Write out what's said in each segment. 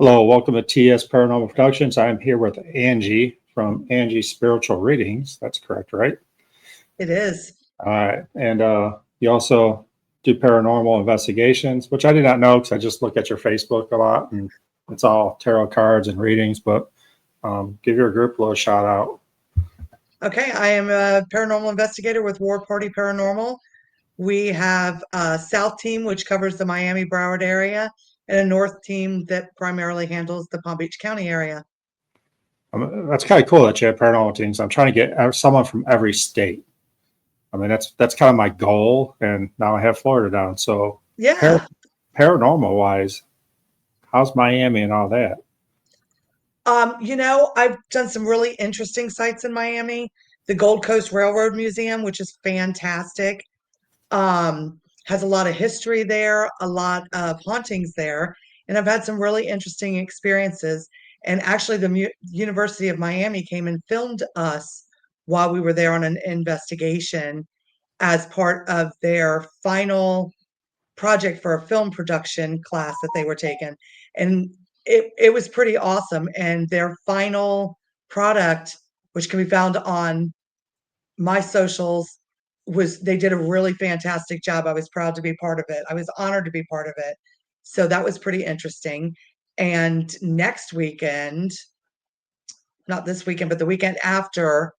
Hello, welcome to TS Paranormal Productions. I'm here with Angie from Angie Spiritual Readings. That's correct, right? It is. All right. And you also do paranormal investigations, which I did not know because I just look at your Facebook a lot and it's all tarot cards and readings, but give your group a little shout out. Okay, I am a paranormal investigator with War Party Paranormal. We have a South team, which covers the Miami Broward area, and a North team that primarily handles the Palm Beach County area. That's kind of cool that you have paranormal teams. I'm trying to get someone from every state. I mean, that's kind of my goal, and now I have Florida down. So, Yeah. paranormal wise, how's Miami and all that? I've done some really interesting sites in Miami. The Gold Coast Railroad Museum, which is fantastic, has a lot of history there, a lot of hauntings there, and I've had some really interesting experiences. And actually, the University of Miami came and filmed us while we were there on an investigation as part of their final project for a film production class that they were taking. And it was pretty awesome. And their final product, which can be found on my socials, was they did a really fantastic job. I was proud to be part of it. I was honored to be part of it. So that was pretty interesting. And next weekend, not this weekend, but the weekend after,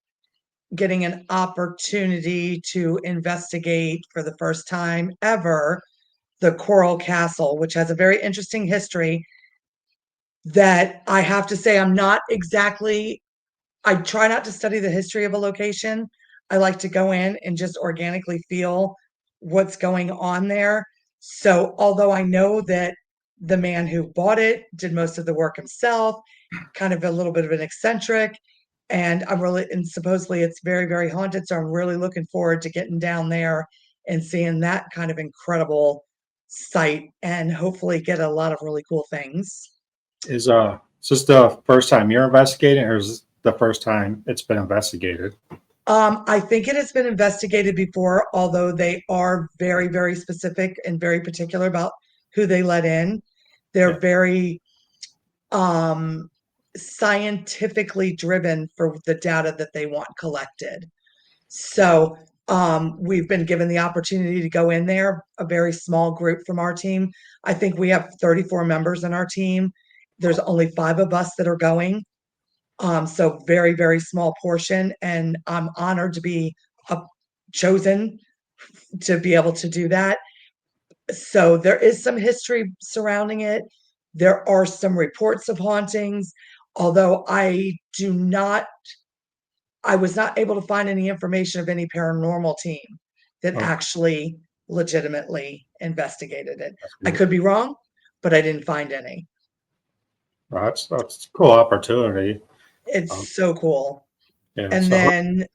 getting an opportunity to investigate for the first time ever the Coral Castle, which has a very interesting history that I have to say I try not to study the history of a location. I like to go in and just organically feel what's going on there. So although I know that the man who bought it did most of the work himself, kind of a little bit of an eccentric, and supposedly it's very, very haunted. So I'm really looking forward to getting down there and seeing that kind of incredible site and hopefully get a lot of really cool things. Is this the first time you're investigating, or is this the first time it's been investigated? I think it has been investigated before, although they are very, very specific and very particular about who they let in. They're Yeah. very scientifically driven for the data that they want collected. So we've been given the opportunity to go in there, a very small group from our team. I think we have 34 members in our team. There's only 5 of us that are going. So very, very small portion. And I'm honored to be chosen to be able to do that. So there is some history surrounding it. There are some reports of hauntings, although I was not able to find any information of any paranormal team that Oh, actually legitimately investigated it. that's I good. could be wrong, but I didn't find any. Well, that's a cool opportunity. Um, It's so cool. yeah. And So then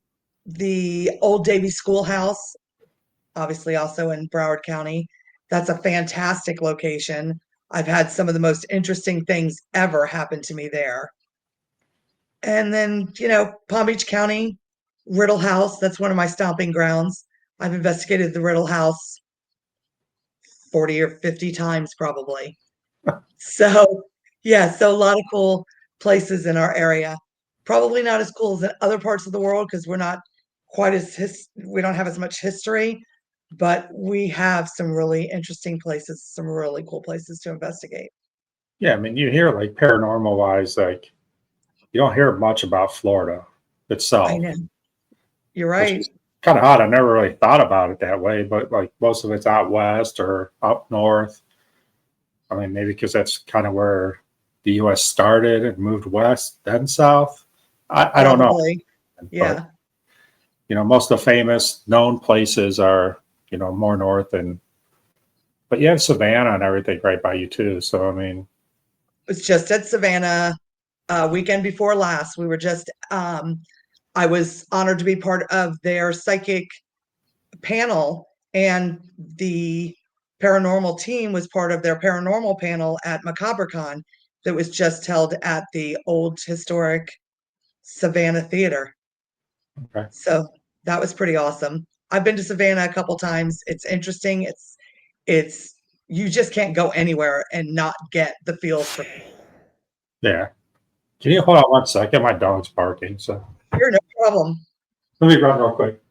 the Old Davy Schoolhouse, obviously also in Broward County. That's a fantastic location. I've had some of the most interesting things ever happen to me there. And then, Palm Beach County, Riddle House, that's one of my stomping grounds. I've investigated the Riddle House 40 or 50 times probably. So, yeah, so a lot of cool places in our area. Probably not as cool as in other parts of the world because we're not quite we don't have as much history, but we have some really interesting places, some really cool places to investigate. yeah, I mean, you hear like paranormal wise, like you don't hear much about Florida I itself, know. You're which right. is kind of odd. I never really thought about it that way, but like most of it's out west or up north. I mean, maybe because that's kind of where the U.S. started and moved west, then south. I don't know, Probably. but Yeah. most of the famous known places are more north, but you have Savannah and everything right by you too. So I mean, Was just at Savannah weekend before last. We were just I was honored to be part of their psychic panel, and the paranormal team was part of their paranormal panel at MacabraCon that was just held at the old historic Savannah Theater. okay. So that was pretty awesome. I've been to Savannah a couple times. It's interesting. It's you just can't go anywhere and not get the feels for. Yeah. Can you hold on 1 second? My dog's barking, so Sure, no problem. let me run real quick.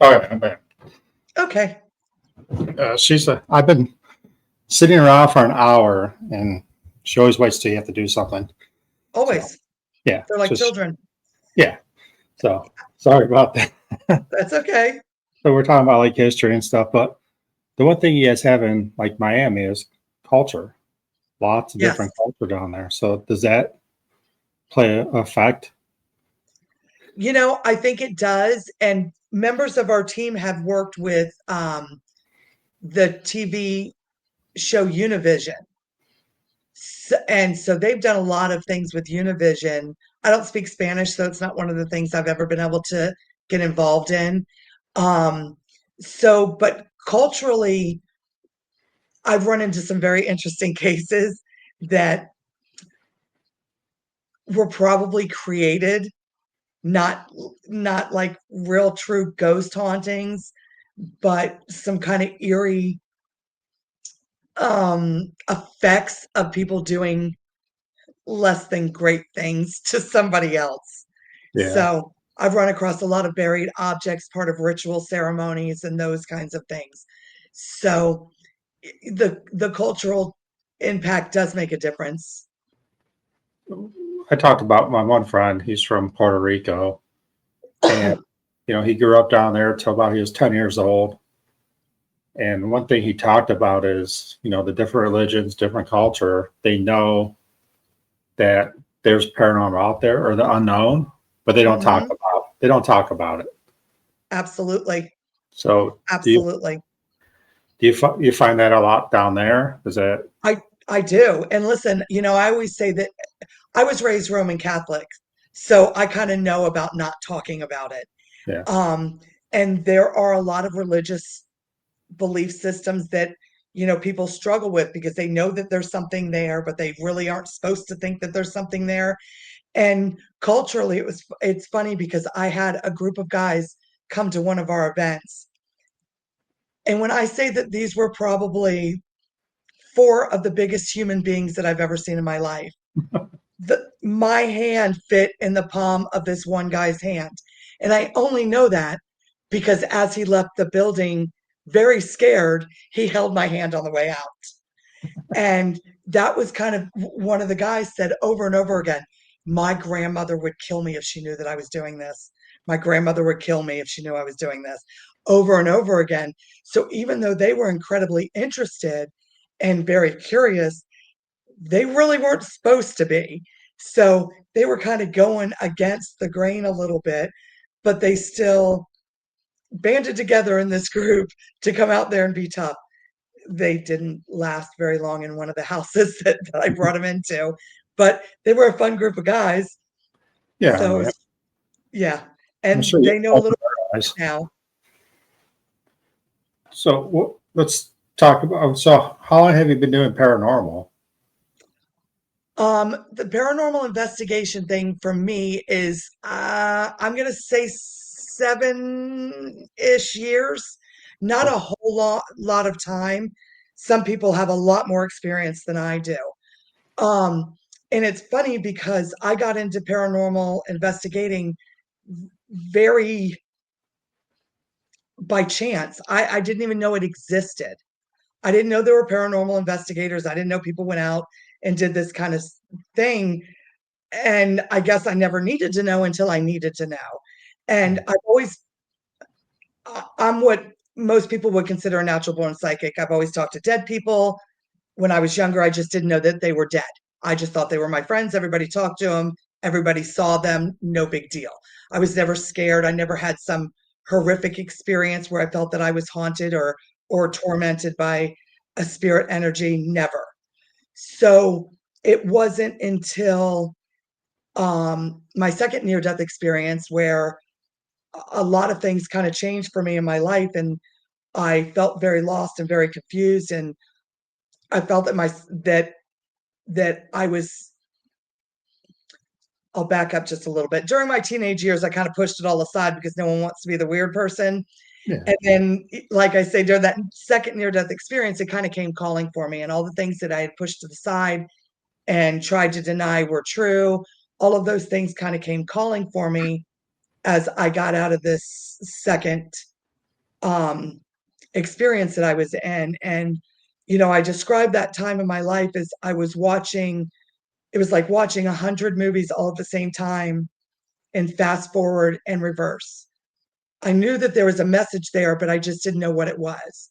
All right, I'm back. Okay. I've been sitting around for an hour, and she always waits till you have to do something. So Always. yeah, They're like just children. yeah. So sorry about that. That's okay. So we're talking about like history and stuff, but the one thing you guys have in like Miami is culture. Lots of Yes. different culture down there. So does that play a effect? I think it does. And members of our team have worked with the TV show Univision. And so they've done a lot of things with Univision. I don't speak Spanish, so it's not one of the things I've ever been able to get involved in. Um, but culturally, I've run into some very interesting cases that were probably created, not like real true ghost hauntings, but some kind of eerie effects of people doing less than great things to somebody else. Yeah. So I've run across a lot of buried objects, part of ritual ceremonies and those kinds of things. So the cultural impact does make a difference. I talked about my one friend. He's from Puerto Rico, and he grew up down there till about he was 10 years old. And one thing he talked about is, the different religions, different culture, they know that there's paranormal out there or the unknown, but Mhm. they don't talk about it. Absolutely. So Absolutely. you find that a lot down there? Is that I do. And listen, I always say that I was raised Roman Catholic, so I kind of know about not talking about it. yeah, Um, and there are a lot of religious belief systems that, people struggle with because they know that there's something there, but they really aren't supposed to think that there's something there. And culturally, it's funny because I had a group of guys come to one of our events. And when I say that these were probably four of the biggest human beings that I've ever seen in my life, my hand fit in the palm of this one guy's hand. And I only know that because as he left the building, very scared, he held my hand on the way out. And that was kind of one of the guys said over and over again, my grandmother would kill me if she knew that I was doing this. My grandmother would kill me if she knew I was doing this, over and over again. So even though they were incredibly interested and very curious, they really weren't supposed to be. So they were kind of going against the grain a little bit, but they still banded together in this group to come out there and be tough. They didn't last very long in one of the houses that I brought them into, but they were a fun group of guys. yeah. I So mean, yeah, I'm and sure you they know a open little their eyes. now. So let's talk about. So how long have you been doing paranormal? The paranormal investigation thing for me is, I'm gonna say 7-ish years, not a whole lot of time. Some people have a lot more experience than I do. Um, and it's funny because I got into paranormal investigating very by chance. I didn't even know it existed. I didn't know there were paranormal investigators. I didn't know people went out and did this kind of thing. And I guess I never needed to know until I needed to know. And I'm what most people would consider a natural born psychic. I've always talked to dead people. When I was younger, I just didn't know that they were dead. I just thought they were my friends. Everybody talked to them. Everybody saw them. No big deal. I was never scared. I never had some horrific experience where I felt that I was haunted or tormented by a spirit energy. Never. So it wasn't until my second near-death experience where a lot of things kind of changed for me in my life, and I felt very lost and very confused, and I felt that I was. I'll back up just a little bit. During my teenage years, I kind of pushed it all aside because no one wants to be the weird person. Yeah. And then, like I say, during that second near-death experience, it kind of came calling for me, and all the things that I had pushed to the side and tried to deny were true. All of those things kind of came calling for me as I got out of this second um, experience that I was in. And, I described that time in my life as I was watching, it was like watching 100 movies all at the same time and fast forward and reverse. I knew that there was a message there, but I just didn't know what it was.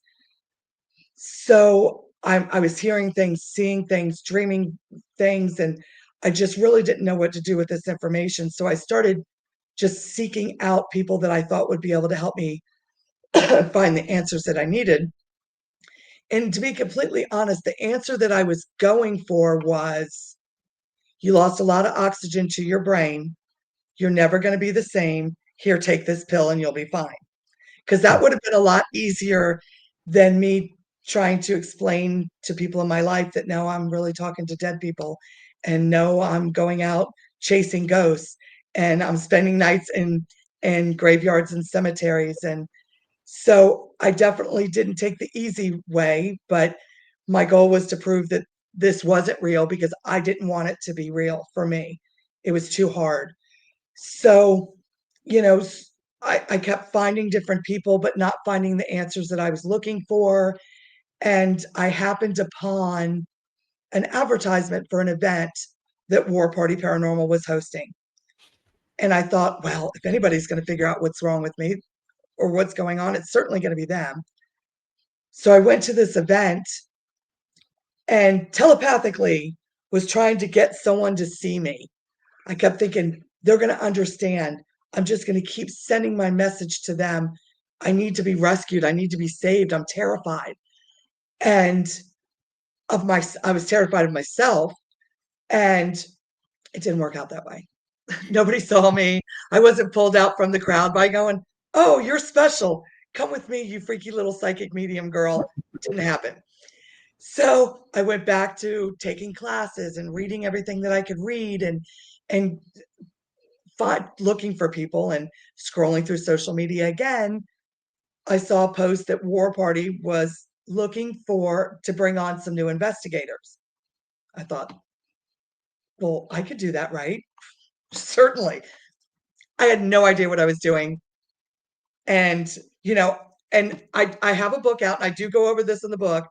So I was hearing things, seeing things, dreaming things, and I just really didn't know what to do with this information. So I started just seeking out people that I thought would be able to help me find the answers that I needed. And to be completely honest, the answer that I was going for was, you lost a lot of oxygen to your brain. You're never going to be the same. Here, take this pill and you'll be fine. Because that Huh. would have been a lot easier than me trying to explain to people in my life that no, I'm really talking to dead people, and no, I'm going out chasing ghosts, and I'm spending nights in graveyards and cemeteries. And so I definitely didn't take the easy way, but my goal was to prove that this wasn't real because I didn't want it to be real for me. It was too hard. So, you know, I kept finding different people, but not finding the answers that I was looking for. And I happened upon an advertisement for an event that War Party Paranormal was hosting. And I thought, well, if anybody's going to figure out what's wrong with me or what's going on, it's certainly going to be them. So I went to this event and telepathically was trying to get someone to see me. I kept thinking, they're going to understand. I'm just going to keep sending my message to them. I need to be rescued. I need to be saved. I'm terrified. And I was terrified of myself. And it didn't work out that way. Nobody saw me. I wasn't pulled out from the crowd by going, oh, you're special. Come with me, you freaky little psychic medium girl. Didn't happen. So I went back to taking classes and reading everything that I could read, and looking for people and scrolling through social media again. I saw a post that War Party was looking for to bring on some new investigators. I thought, well, I could do that, right? Certainly. I had no idea what I was doing. And, and I have a book out, and I do go over this in the book.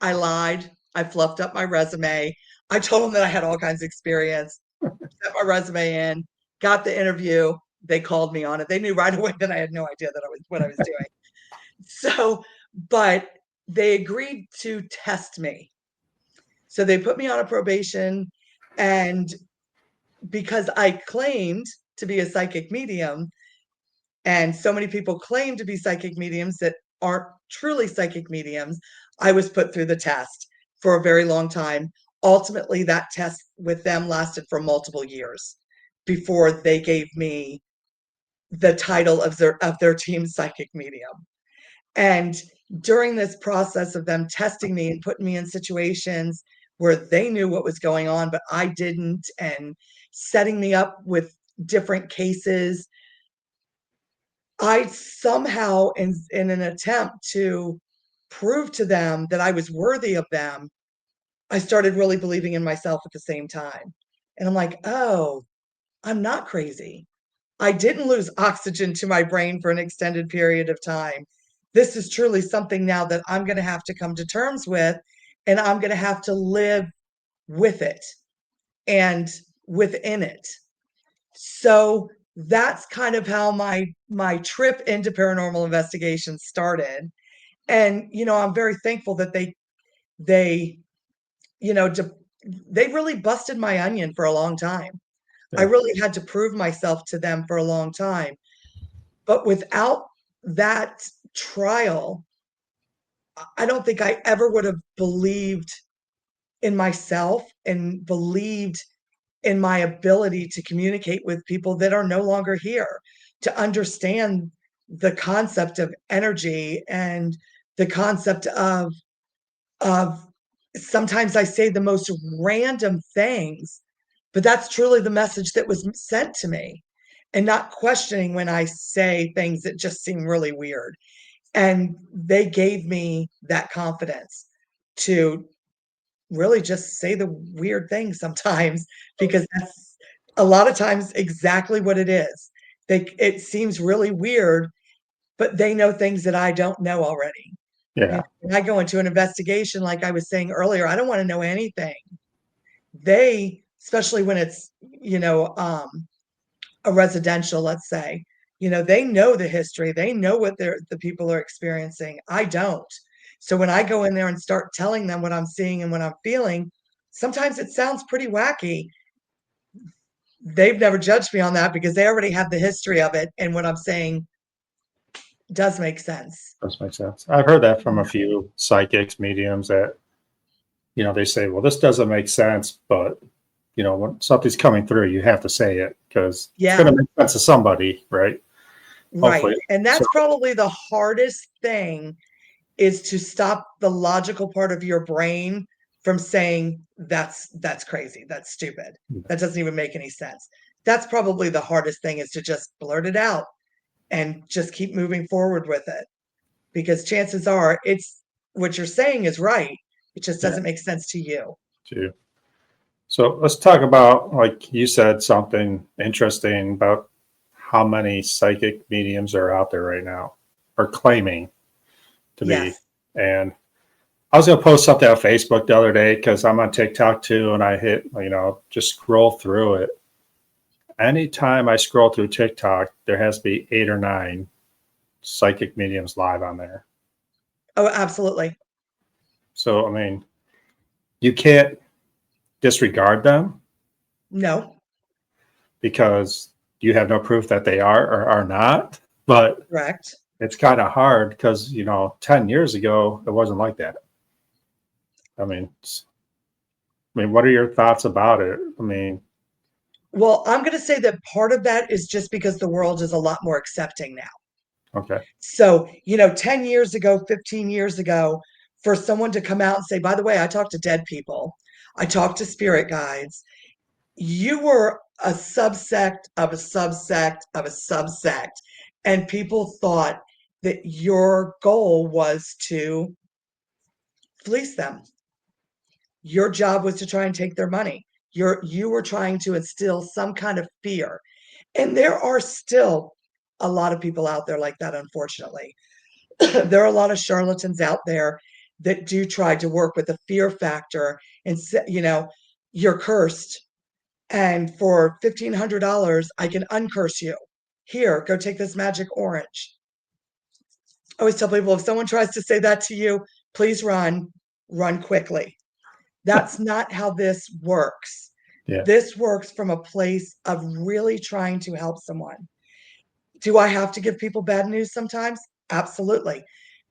I lied. I fluffed up my resume. I told them that I had all kinds of experience, sent my resume in, got the interview. They called me on it. They knew right away that I had no idea that I was what I was doing. So, but they agreed to test me. So they put me on a probation, and because I claimed to be a psychic medium, and so many people claim to be psychic mediums that aren't truly psychic mediums, I was put through the test for a very long time. Ultimately, that test with them lasted for multiple years before they gave me the title of their team psychic medium. And during this process of them testing me and putting me in situations where they knew what was going on, but I didn't, and setting me up with different cases, I somehow, in an attempt to prove to them that I was worthy of them, I started really believing in myself at the same time. And I'm like, oh, I'm not crazy. I didn't lose oxygen to my brain for an extended period of time. This is truly something now that I'm going to have to come to terms with, and I'm going to have to live with it and within it. So that's kind of how my trip into paranormal investigation started. And I'm very thankful that they you know de- they really busted my onion for a long time. I Yeah. really had to prove myself to them for a long time. But without that trial, I don't think I ever would have believed in myself and believed in my ability to communicate with people that are no longer here, to understand the concept of energy and the concept of sometimes I say the most random things, but that's truly the message that was sent to me, and not questioning when I say things that just seem really weird. And they gave me that confidence to really just say the weird things sometimes, because that's a lot of times exactly what it is. It seems really weird, but they know things that I don't know already. You know, Yeah. when I go into an investigation, like I was saying earlier, I don't want to know anything. They, especially when it's, a residential, let's say, they know the history, they know what the people are experiencing. I don't. So when I go in there and start telling them what I'm seeing and what I'm feeling, sometimes it sounds pretty wacky. They've never judged me on that because they already have the history of it, and what I'm saying does make sense. Does make sense. I've heard that from a few psychics, mediums that, they say, well, this doesn't make sense, but, when something's coming through, you have to say it because it's going Yeah, to make sense to somebody, right? right. Hopefully. And So, that's probably the hardest thing, is to stop the logical part of your brain from saying that's crazy, that's stupid, that doesn't even make any sense. That's probably the hardest thing, is to just blurt it out and just keep moving forward with it, because chances are it's what you're saying is right. It just yeah, doesn't make sense to you. too. So let's talk about, like you said, something interesting about how many psychic mediums are out there right now, or claiming to be. Yes. And I was going to post something on Facebook the other day because I'm on TikTok too, and I hit, just scroll through it. Anytime I scroll through TikTok, there has to be 8 or 9 psychic mediums live on there. Oh, absolutely. So, you can't disregard them No. because you have no proof that they are or are not. But Correct. it's kind of hard because, 10 years ago, it wasn't like that. I mean, what are your thoughts about it? Well, I'm going to say that part of that is just because the world is a lot more accepting now. Okay. So, 10 years ago, 15 years ago, for someone to come out and say, by the way, I talk to dead people, I talk to spirit guides, you were a subsect of a subsect of a subsect. And people thought that your goal was to fleece them. Your job was to try and take their money. You were trying to instill some kind of fear. And there are still a lot of people out there like that, unfortunately. There are a lot of charlatans out there that do try to work with the fear factor and say, you're cursed. And for $1,500, I can uncurse you. Here, go take this magic orange. I always tell people, if someone tries to say that to you, please run quickly. That's not how this works. Yeah. This works from a place of really trying to help someone. Do I have to give people bad news sometimes? Absolutely,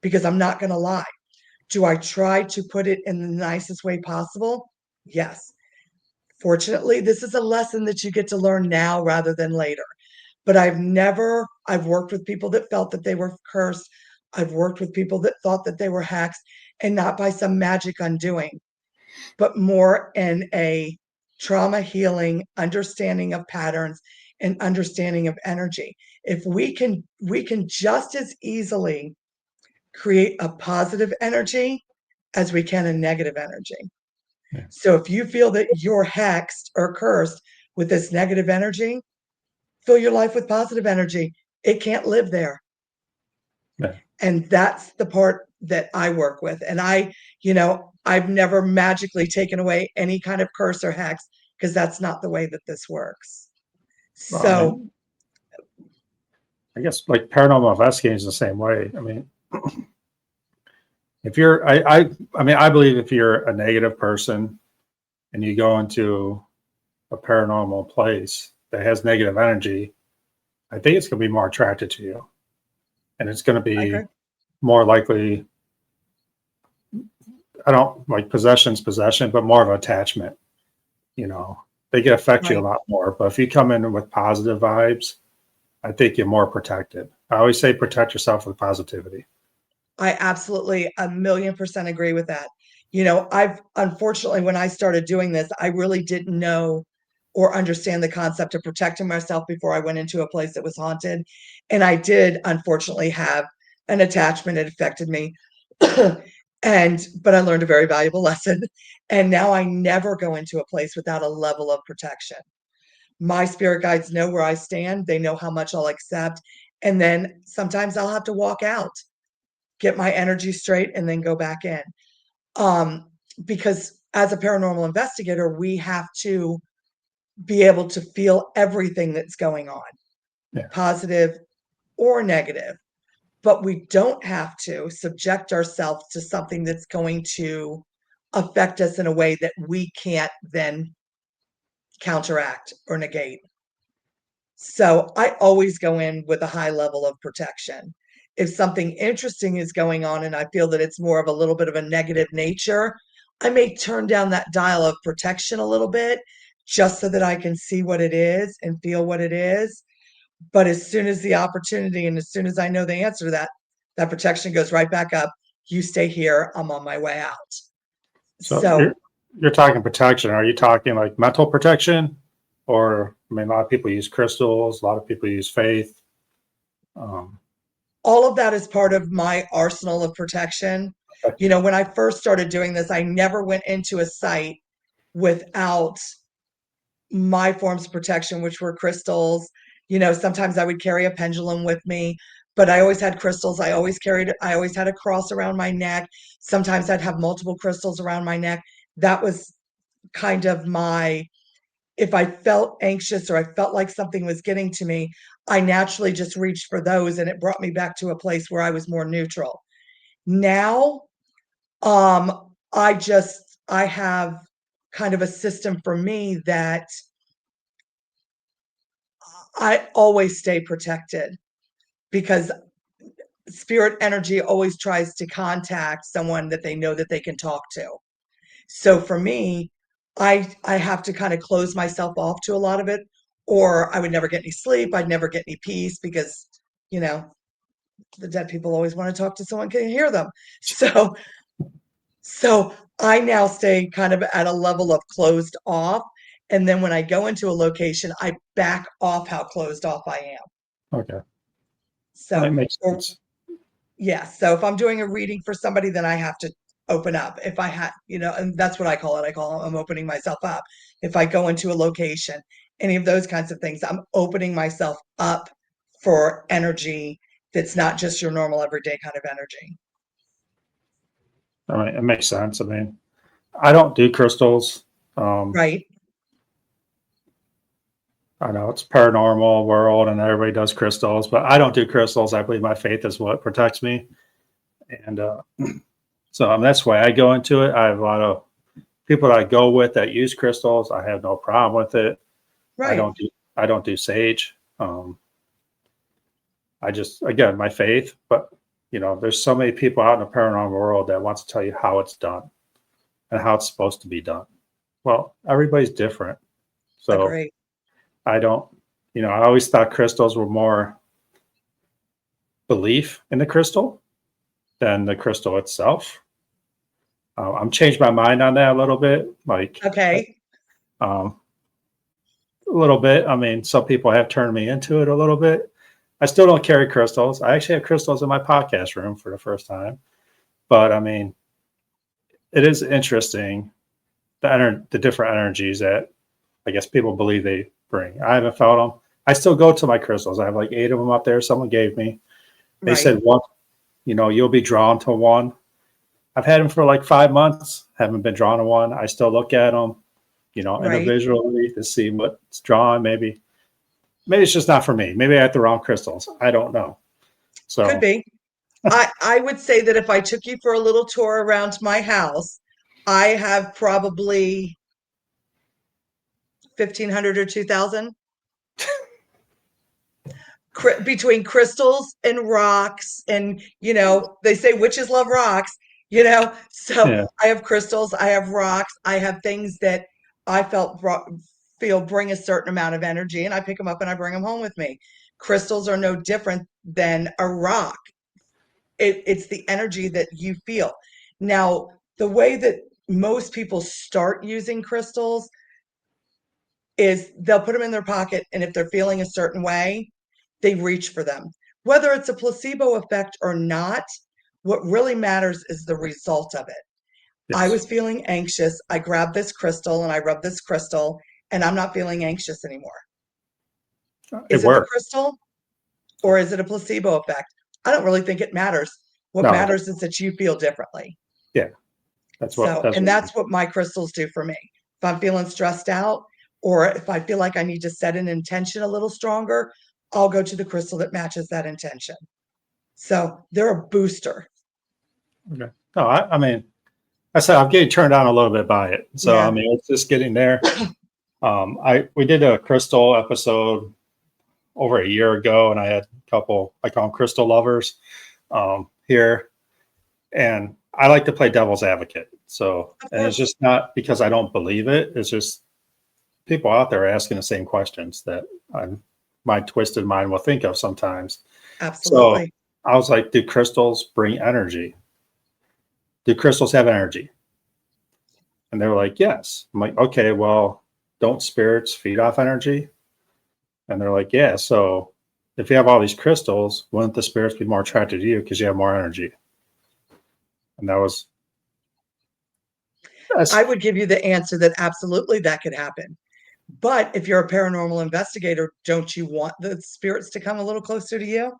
because I'm not going to lie. Do I try to put it in the nicest way possible? Yes. Fortunately, this is a lesson that you get to learn now rather than later. But I've worked with people that felt that they were cursed. I've worked with people that thought that they were hexed, and not by some magic undoing, but more in a trauma healing, understanding of patterns and understanding of energy. If we can just as easily create a positive energy as we can a negative energy. Yeah. So if you feel that you're hexed or cursed with this negative energy, fill your life with positive energy. It can't live there. Yeah. And that's the part that I work with. And I've never magically taken away any kind of curse or hex, because that's not the way that this works. Well, So, I guess like paranormal investigating is the same way. If you're, I believe if you're a negative person and you go into a paranormal place that has negative energy, I think it's going to be more attracted to you, and it's going to I be agree. more likely I don't like possession's possession, but more of an attachment. You know, they can affect you a Right. lot more. But if you come in with positive vibes, I think you're more protected. I always say protect yourself with positivity. I absolutely 1,000,000% agree with that. I've unfortunately, when I started doing this, I really didn't know or understand the concept of protecting myself before I went into a place that was haunted. And I did unfortunately have an attachment. It affected me. But I learned a very valuable lesson. And now I never go into a place without a level of protection. My spirit guides know where I stand. They know how much I'll accept. And then sometimes I'll have to walk out, get my energy straight, and then go back in. Um, because as a paranormal investigator, we have to be able to feel everything that's going on, Yeah. positive or negative. But we don't have to subject ourselves to something that's going to affect us in a way that we can't then counteract or negate. So I always go in with a high level of protection. If something interesting is going on and I feel that it's more of a little bit of a negative nature, I may turn down that dial of protection a little bit just so that I can see what it is and feel what it is. But as soon as the opportunity and as soon as I know the answer to that, that protection goes right back up. You stay here. I'm on my way out. So you're So you're talking protection. Are you talking like mental protection, or I mean, a lot of people use crystals. A lot of people use faith. Um, all of that is part of my arsenal of protection. When I first started doing this, I never went into a site without my forms of protection, which were crystals. Sometimes I would carry a pendulum with me, but I always had crystals. I always had a cross around my neck. Sometimes I'd have multiple crystals around my neck. That was kind of if I felt anxious or I felt like something was getting to me, I naturally just reached for those and it brought me back to a place where I was more neutral. Now, I have kind of a system for me that I always stay protected because spirit energy always tries to contact someone that they know that they can talk to. So for me, I have to kind of close myself off to a lot of it, or I would never get any sleep. I'd never get any peace because, you know, the dead people always want to talk to someone can hear them. So I now stay kind of at a level of closed off. And then when I go into a location, I back off how closed off I am. okay, that So, makes or sense. yeah. So if I'm doing a reading for somebody, then I have to open up. If I had, and that's what I call it. I'm opening myself up. If I go into a location, any of those kinds of things, I'm opening myself up for energy that's not just your normal everyday kind of energy. I mean, it makes sense. I mean, I don't do crystals. Um, Right. I know it's paranormal world and everybody does crystals, but I don't do crystals. I believe my faith is what protects me. And so that's why I go into it. I have a lot of people that I go with that use crystals. I have no problem with it. I Right. don't do I don't do sage. I just again my faith, but there's so many people out in the paranormal world that wants to tell you how it's done and how it's supposed to be done. Well, everybody's different. So Agree. I don't, I always thought crystals were more belief in the crystal than the crystal itself. I'm changed my mind on that a little bit, like Okay. um, a little bit. I mean, some people have turned me into it a little bit. I still don't carry crystals. I actually have crystals in my podcast room for the first time. But I mean, it is interesting the different energies that I guess people believe they bring. I haven't felt them. I still go to my crystals. I have like 8 of them up there. Someone gave me. They Right. said one, you'll be drawn to one. I've had them for like 5 months. Haven't been drawn to one. I still look at them, Right. individually to see what's drawn. Maybe it's just not for me. Maybe I have the wrong crystals. I don't know. Could So be. I would say that if I took you for a little tour around my house, I have probably 1,500 or 2,000 between crystals and rocks. And, they say witches love rocks. So Yeah. I have crystals, I have rocks, I have things that I feel bring a certain amount of energy, and I pick them up and I bring them home with me. Crystals are no different than a rock. It's the energy that you feel. Now, the way that most people start using crystals is they'll put them in their pocket, and if they're feeling a certain way, they reach for them. Whether it's a placebo effect or not, what really matters is the result of it. I Yes. was feeling anxious. I grabbed this crystal and I rubbed this crystal, and I'm not feeling anxious anymore. It Is it the worked. crystal or is it a placebo effect? I don't really think it matters. What No, matters is that you feel differently. yeah, that's what So, that's and what that's what my crystals do for me. If I'm feeling stressed out, or if I feel like I need to set an intention a little stronger, I'll go to the crystal that matches that intention. So they're a booster. okay. No, I mean, I said I'm getting turned on a little bit by it. So I Yeah. mean, it's just getting there. We did a crystal episode over a year ago, and I had a couple, I call them crystal lovers, here, and I like to play devil's advocate. So, Of and it's course. just not because I don't believe it. It's just people out there asking the same questions that my twisted mind will think of sometimes. So Absolutely. I was like, do crystals bring energy? Do crystals have energy? And they were like, yes. I'm like, okay, well, don't spirits feed off energy? And they're like, yeah. So if you have all these crystals, wouldn't the spirits be more attracted to you because you have more energy? And that was, I that's, would give you the answer that absolutely that could happen. But if you're a paranormal investigator, don't you want the spirits to come a little closer to you?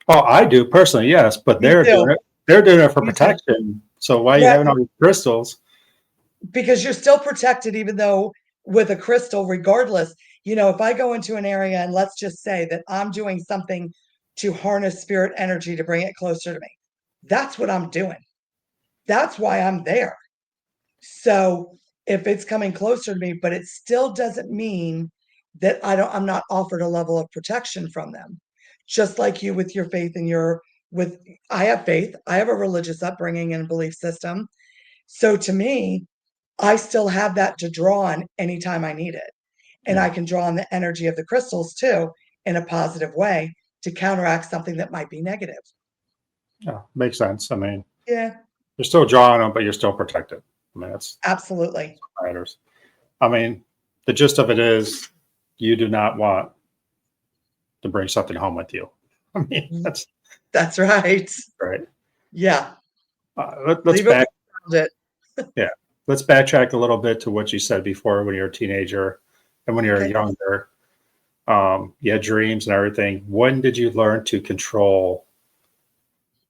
oh, I do personally, yes, but Me they're too. doing it. They're doing it for Me too. protection. So why are you Yeah, having all these crystals? because you're still protected, even though with a crystal, regardless, if I go into an area and let's just say that I'm doing something to harness spirit energy to bring it closer to me, that's what I'm doing. That's why I'm there. So if it's coming closer to me, but it still doesn't mean that I'm not offered a level of protection from them. Just like you with your faith and with, I have faith, I have a religious upbringing and belief system. So to me, I still have that to draw on anytime I need it. And Yeah, I can draw on the energy of the crystals too in a positive way to counteract something that might be negative. yeah, makes sense. I mean, Yeah, you're still drawing them, but you're still protected. I mean, that's absolutely. what matters. I mean, the gist of it is you do not want to bring something home with you. I mean, that's That's right. right. Yeah. Let's Leave it back, around it. yeah, let's backtrack a little bit to what you said before when you were a teenager and when you were Okay. younger. You had dreams and everything. When did you learn to control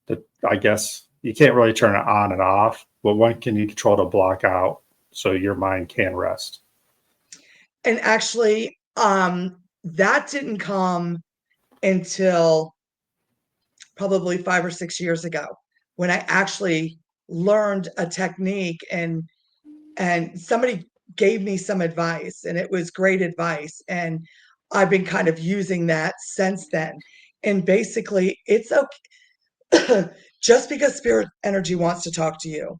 the? I guess you can't really turn it on and off, but when can you control to block out so your mind can rest? And actually, that didn't come until probably 5 or 6 years ago when I actually learned a technique and somebody gave me some advice and it was great advice. And I've been kind of using that since then. And basically, it's okay. Just because spirit energy wants to talk to you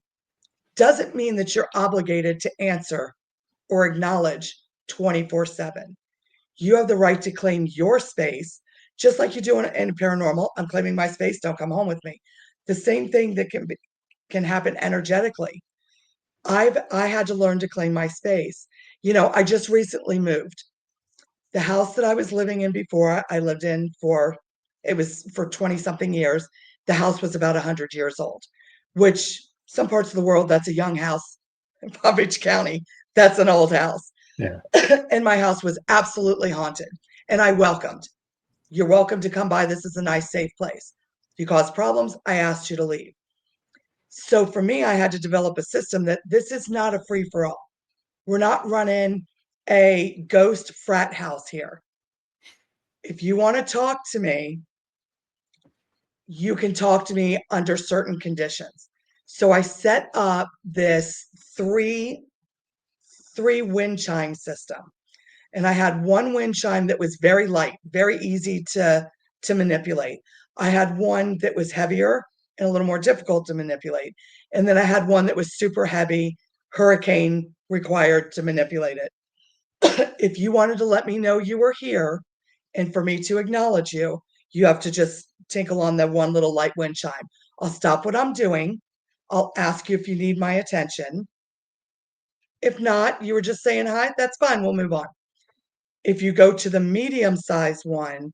doesn't mean that you're obligated to answer or acknowledge 24/7. You have the right to claim your space, just like you do in paranormal. I'm claiming my space. Don't come home with me. The same thing that can happen energetically. I had to learn to claim my space. I just recently moved. The house that I was living in before, I lived in for it was for 20 something years. The house was about 100 years old, which some parts of the world, that's a young house. In Palm Beach County, that's an old house. Yeah, And my house was absolutely haunted. And I welcomed. You're welcome to come by. This is a nice, safe place. If you cause problems, I asked you to leave. So for me, I had to develop a system that this is not a free for all. We're not running a ghost frat house here. If you want to talk to me, you can talk to me under certain conditions. So I set up this three wind chime system. And I had one wind chime that was very light, very easy to manipulate. I had one that was heavier and a little more difficult to manipulate. And then I had one that was super heavy, hurricane required to manipulate it. If you wanted to let me know you were here and for me to acknowledge you, you have to just tinkle on that one little light wind chime. I'll stop what I'm doing. I'll ask you if you need my attention. If not, you were just saying hi, that's fine. We'll move on. If you go to the medium-sized one,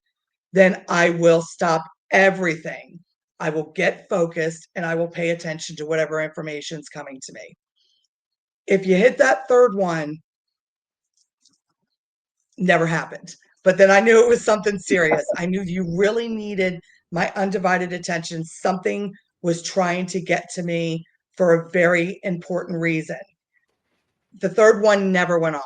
then I will stop everything. I will get focused and I will pay attention to whatever information is coming to me. If you hit that third one, never happened. But then I knew it was something serious. I knew you really needed my undivided attention. Something was trying to get to me for a very important reason. The third one never went off.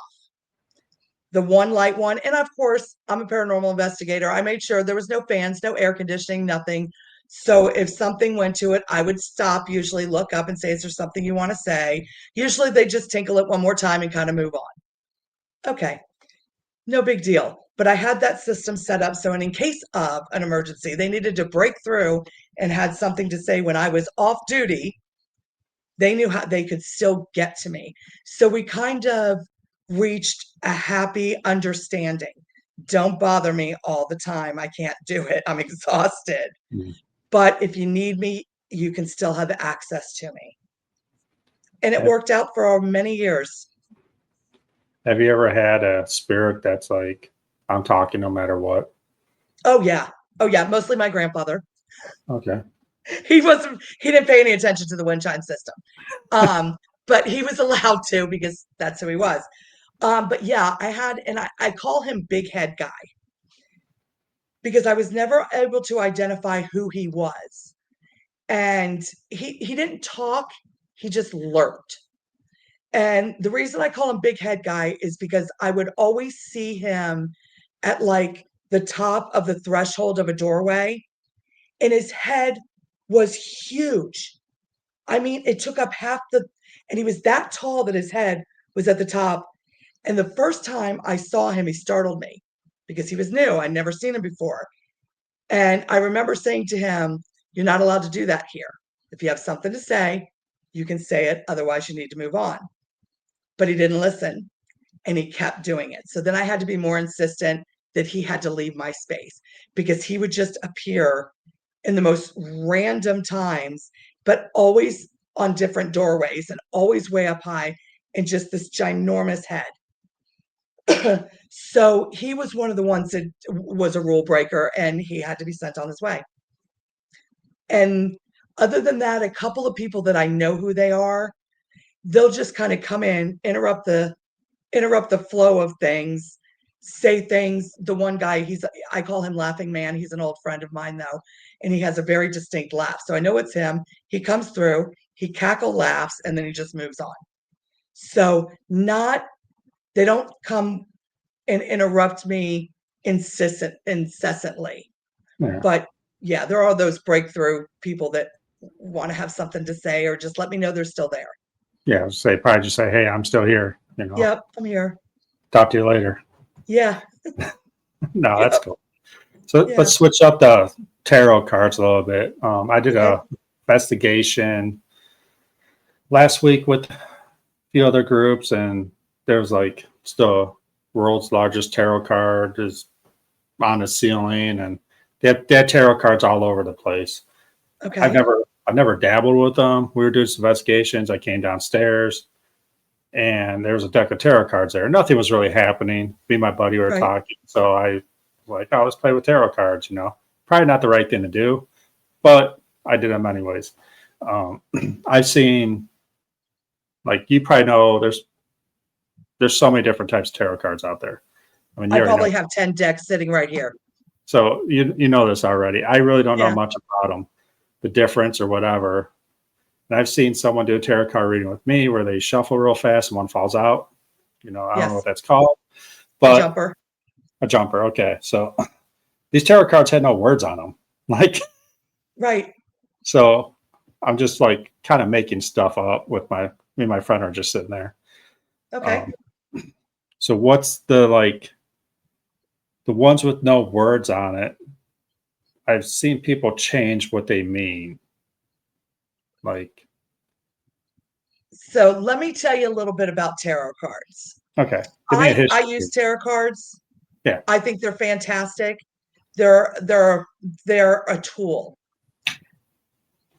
The one light one, and of course, I'm a paranormal investigator. I made sure there was no fans, no air conditioning, nothing. So if something went to it, I would stop, usually look up and say, is there something you want to say? Usually they just tinkle it one more time and kind of move on. Okay, no big deal. But I had that system set up so in case of an emergency, they needed to break through and had something to say when I was off duty, they knew how they could still get to me. So we kind of reached a happy understanding. Don't bother me all the time. I can't do it. I'm exhausted. Mm. But if you need me, you can still have access to me. And it Have, worked out for many years. have you ever had a spirit that's like, I'm talking no matter what? Oh, yeah. Oh, yeah. Mostly my grandfather. Okay. He didn't pay any attention to the wind chime system. But he was allowed to because that's who he was. But yeah, I call him Big Head Guy because I was never able to identify who he was. And he didn't talk, he just lurked. And the reason I call him Big Head Guy is because I would always see him at like the top of the threshold of a doorway, and his head was huge. I mean, it took up and he was that tall that his head was at the top. And the first time I saw him, he startled me because he was new. I'd never seen him before. And I remember saying to him, you're not allowed to do that here. If you have something to say, you can say it. Otherwise, you need to move on. But he didn't listen and he kept doing it. So then I had to be more insistent that he had to leave my space because he would just appear in the most random times, but always on different doorways and always way up high and just this ginormous head. So he was one of the ones that was a rule breaker and he had to be sent on his way. And other than that, a couple of people that I know who they are, they'll just kind of come in, interrupt the flow of things, say things. The one guy, I call him Laughing Man. He's an old friend of mine though, and he has a very distinct laugh. So I know it's him. He comes through, he cackle laughs, and then he just moves on. So they don't come and interrupt me incessantly. Yeah. But yeah, there are those breakthrough people that want to have something to say or just let me know they're still there. Yeah. Probably just say, hey, I'm still here. Yep, I'm here. Talk to you later. Yeah. No, Yep. that's cool. So Yeah. let's switch up the tarot cards a little bit. I did Okay. a investigation last week with a few other groups, and there's like the world's largest tarot card is on the ceiling, and they had tarot cards all over the place. Okay. I've never dabbled with them. We were doing some investigations. I came downstairs, and there was a deck of tarot cards there. Nothing was really happening. Me and my buddy were Right. talking, so I was like, "Oh, let's play with tarot cards." Probably not the right thing to do, but I did them anyways. I've seen, like, you probably know, there's so many different types of tarot cards out there. I mean, you I already probably know. have 10 decks sitting right here. So you know this already. I really don't know Yeah. much about them, the difference or whatever. And I've seen someone do a tarot card reading with me where they shuffle real fast and one falls out. I don't know Yes. what that's called, but Jumper. a jumper. Okay, so these tarot cards had no words on them, like, Right. so I'm just like kind of making stuff up with me and my friend are just sitting there. Okay. So what's the ones with no words on it? I've seen people change what they mean. Like, So let me tell you a little bit about tarot cards. okay, give me a I history. use tarot cards. Yeah. I think they're fantastic. They're a tool.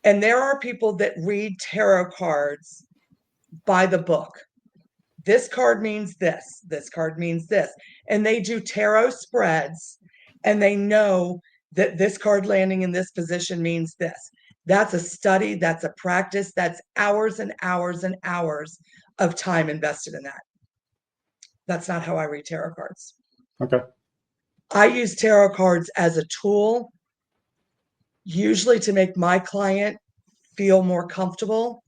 And there are people that read tarot cards by the book. This card means this. This card means this. And they do tarot spreads, and they know that this card landing in this position means this. That's a study, that's a practice, that's hours and hours and hours of time invested in that. That's not how I read tarot cards. Okay. I use tarot cards as a tool, usually to make my client feel more comfortable.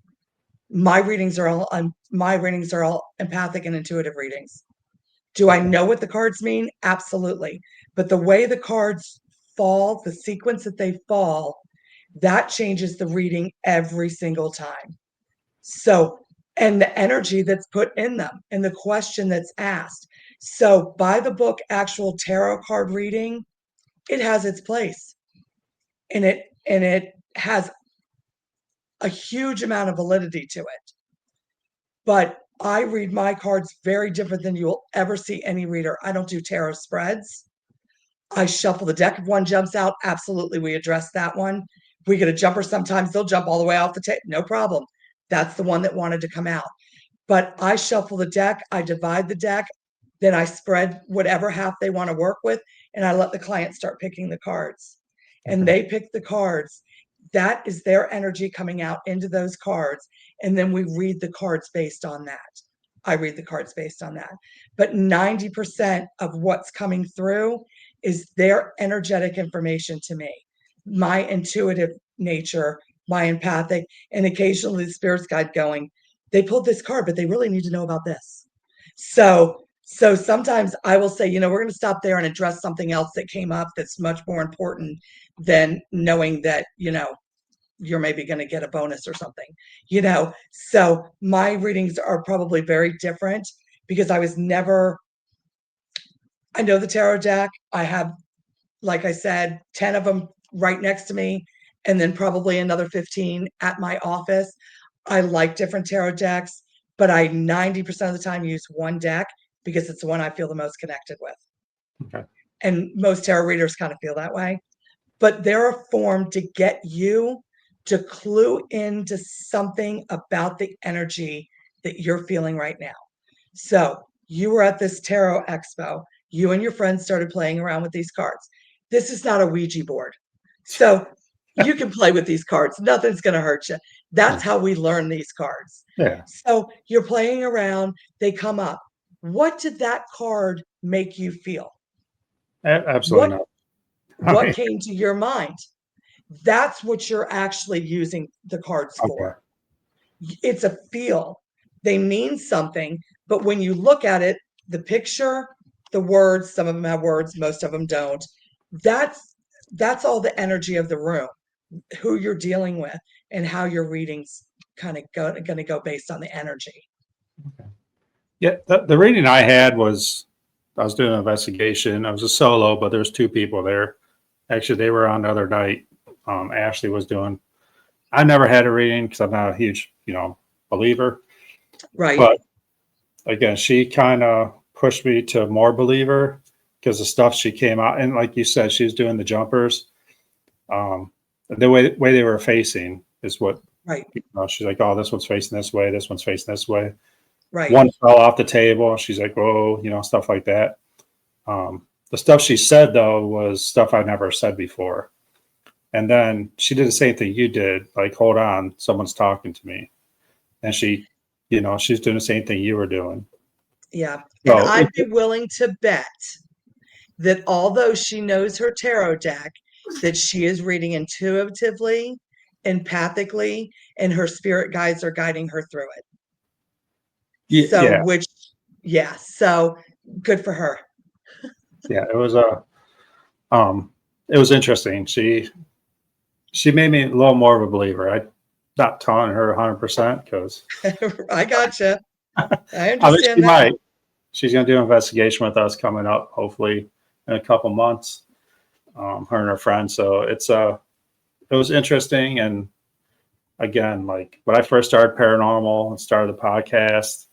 My readings are all empathic and intuitive readings. Do I know what the cards mean? Absolutely. But the way the cards fall, the sequence that they fall, that changes the reading every single time. So, and the energy that's put in them and the question that's asked. So, by the book, actual tarot card reading, it has its place. And it has a huge amount of validity to it. But I read my cards very different than you'll ever see any reader. I don't do tarot spreads. I shuffle the deck. If one jumps out, absolutely, we address that one. We get a jumper. Sometimes they'll jump all the way off the table. No problem. That's the one that wanted to come out. But I shuffle the deck. I divide the deck. Then I spread whatever half they want to work with. And I let the client start picking the cards. And they pick the cards. That is their energy coming out into those cards. And then we read the cards based on that. I read the cards based on that. But 90% of what's coming through is their energetic information to me, my intuitive nature, my empathic, and occasionally the spirit's guide going, they pulled this card, but they really need to know about this. So sometimes I will say, we're going to stop there and address something else that came up that's much more important than knowing that, you're maybe going to get a bonus or something, So my readings are probably very different because I know the tarot deck. I have, like I said, 10 of them right next to me, and then probably another 15 at my office. I like different tarot decks, but I 90% of the time use one deck because it's the one I feel the most connected with. Okay. And most tarot readers kind of feel that way. But they're a form to get you to clue into something about the energy that you're feeling right now. So you were at this tarot expo. You and your friends started playing around with these cards. This is not a Ouija board. So you can play with these cards. Nothing's going to hurt you. That's how we learn these cards. Yeah. So you're playing around. They come up. What did that card make you feel? Absolutely not. What came to your mind? That's what you're actually using the cards for. It's a feel. They mean something, but when you look at it, the picture, the words, some of them have words, most of them don't. That's all the energy of the room, who you're dealing with, and how your readings kind of going to go based on the energy. Okay. Yeah, the reading I had was, I was doing an investigation. I was a solo, but there's two people there. Actually, they were on the other night. Ashley was doing. I never had a reading because I'm not a huge, believer. Right. But again, she kind of pushed me to more believer because the stuff she came out, and like you said, she was doing the jumpers. The way they were facing is what. Right. She's like, oh, this one's facing this way. This one's facing this way. Right. One fell off the table. She's like, whoa, stuff like that. The stuff she said, though, was stuff I never said before. And then she did the same thing you did. Like, hold on, someone's talking to me. And she, she's doing the same thing you were doing. Yeah. And I'd be willing to bet that although she knows her tarot deck, that she is reading intuitively, empathically, and her spirit guides are guiding her through it. So good for her. Yeah, it was interesting. She made me a little more of a believer. I'm not telling her 100% because I gotcha. I understand she might. She's going to do an investigation with us coming up, hopefully in a couple months. Her and her friend. So it was interesting, and again, like when I first started paranormal and started the podcast,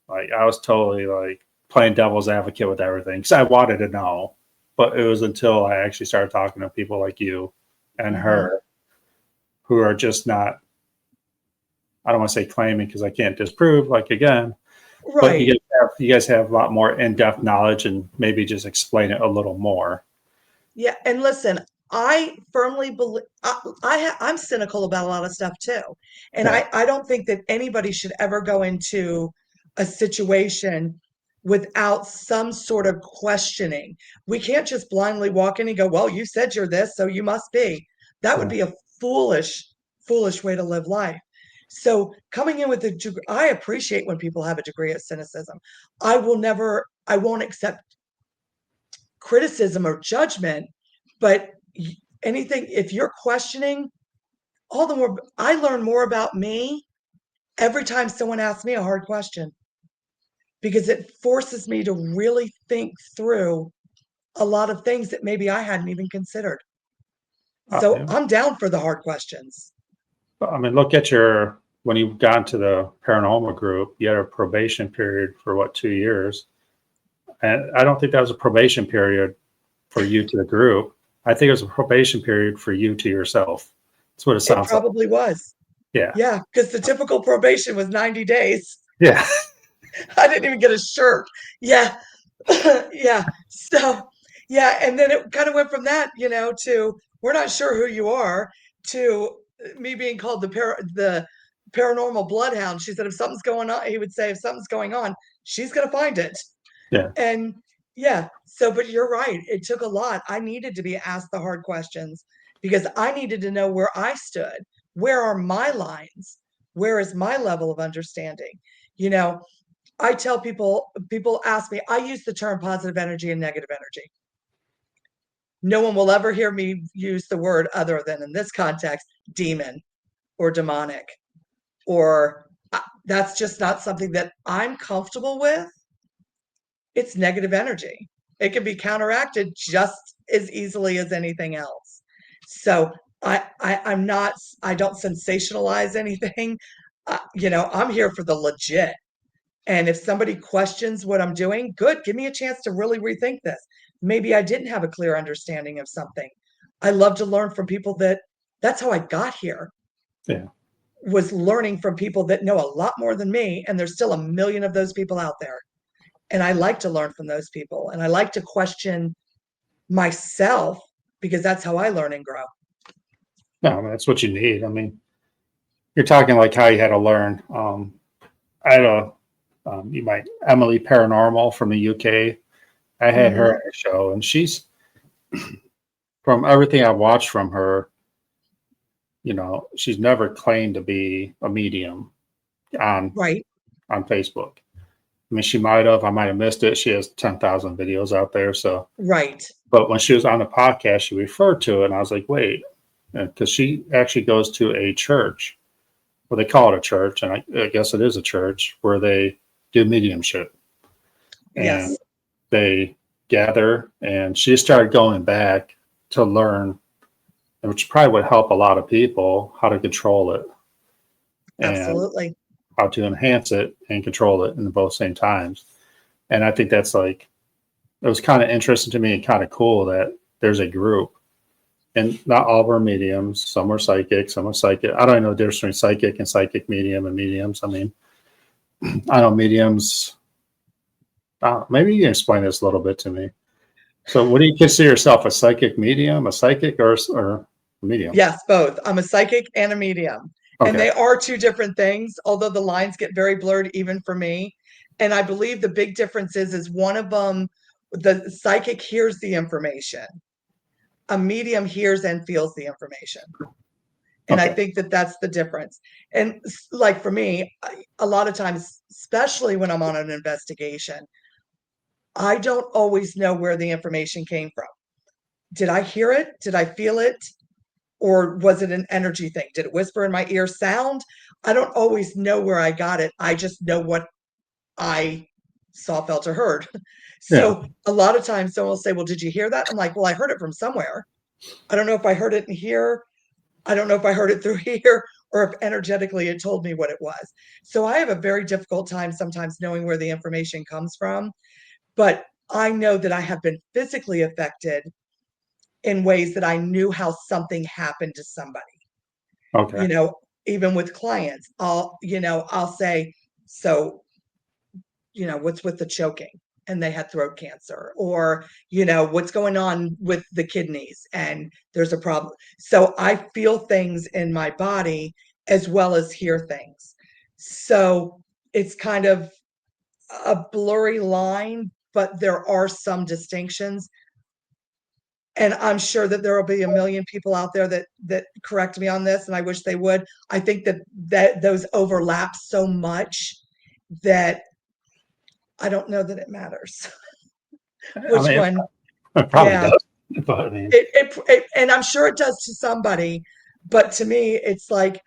like I was totally like playing devil's advocate with everything because I wanted to know. But it was until I actually started talking to people like you and her who are just not, I don't want to say claiming because I can't disprove, like again, but Right. you guys have a lot more in-depth knowledge and maybe just explain it a little more. Yeah, and listen, I firmly believe I'm cynical about a lot of stuff too, and Yeah. I don't think that anybody should ever go into a situation without some sort of questioning. We can't just blindly walk in and go, "Well, you said you're this, so you must be." That would Yeah. be a foolish way to live life. So coming in with a degree, I appreciate when people have a degree of cynicism. I won't accept criticism or judgment, but anything, if you're questioning, all the more I learn more about me every time someone asks me a hard question because it forces me to really think through a lot of things that maybe I hadn't even considered. So Yeah. I'm down for the hard questions. I mean, look at when you got into the paranormal group, you had a probation period for what, 2 years? And I don't think that was a probation period for you to the group. I think it was a probation period for you to yourself. That's what it It sounds like. probably was. Yeah. Yeah, because the typical probation was 90 days. Yeah. I didn't even get a shirt. Yeah. Yeah. So, yeah. And then it kind of went from that, to we're not sure who you are, to me being called the paranormal bloodhound. She said, if something's going on, he would say, if something's going on, she's going to find it. Yeah. And yeah. So, but you're right. It took a lot. I needed to be asked the hard questions because I needed to know where I stood. Where are my lines? Where is my level of understanding? You know, I tell people ask me, I use the term positive energy and negative energy. No one will ever hear me use the word other than in this context, demon or demonic, or that's just not something that I'm comfortable with. It's negative energy. It can be counteracted just as easily as anything else. So I'm not, I don't sensationalize anything. I'm here for the legit. And if somebody questions what I'm doing, good, give me a chance to really rethink this. Maybe I didn't have a clear understanding of something. I love to learn from people that's how I got here, Yeah. was learning from people that know a lot more than me. And there's still a million of those people out there. And I like to learn from those people. And I like to question myself because that's how I learn and grow. No, I mean, that's what you need. I mean, you're talking like how you had to learn. I had you might Emily Paranormal from the UK. I had her Mm-hmm. on the show, and she's from everything I watched from her. She's never claimed to be a medium on Right. on Facebook. I mean, she might have. I might have missed it. She has 10,000 videos out there. So, Right. but when she was on the podcast, she referred to it, and I was like, wait, because she actually goes to a church. Well, they call it a church, and I guess it is a church where they do mediumship, and Yes. they gather. And she started going back to learn, which probably would help a lot of people how to control it and Absolutely. how to enhance it and control it in both same times. And I think that's like, it was kind of interesting to me and kind of cool that there's a group, and not all of our mediums. Some are psychic, some are psychic. I don't know the difference between psychic and psychic medium and mediums. I mean, I know mediums. Maybe you can explain this a little bit to me. So, what do you consider yourself, a psychic medium, a psychic, or a medium? Yes, both. I'm a psychic and a medium. And Okay. they are two different things, although the lines get very blurred even for me. And I believe the big difference is one of them, the psychic hears the information. A medium hears and feels the information. And I Okay. think that that's the difference. And like for me, a lot of times, especially when I'm on an investigation, I don't always know where the information came from. Did I hear it? Did I feel it? Or was it an energy thing? Did it whisper in my ear sound? I don't always know where I got it. I just know what I saw, felt, or heard. Yeah. So a lot of times someone will say, well, did you hear that? I'm like, well, I heard it from somewhere. I don't know if I heard it in here. I don't know if I heard it through here. or if energetically it told me what it was. So I have a very difficult time sometimes knowing where the information comes from, but I know that I have been physically affected in ways that I knew how something happened to somebody. Okay. You know, even with clients, I'll say, so, what's with the choking? And they had throat cancer, or, what's going on with the kidneys and there's a problem. So I feel things in my body as well as hear things. So it's kind of a blurry line, but there are some distinctions. And I'm sure that there will be a million people out there that correct me on this, and I wish they would. I think that those overlap so much that I don't know that it matters I which mean, one. it probably Yeah, does, but I mean, and I'm sure it does to somebody, but to me, it's like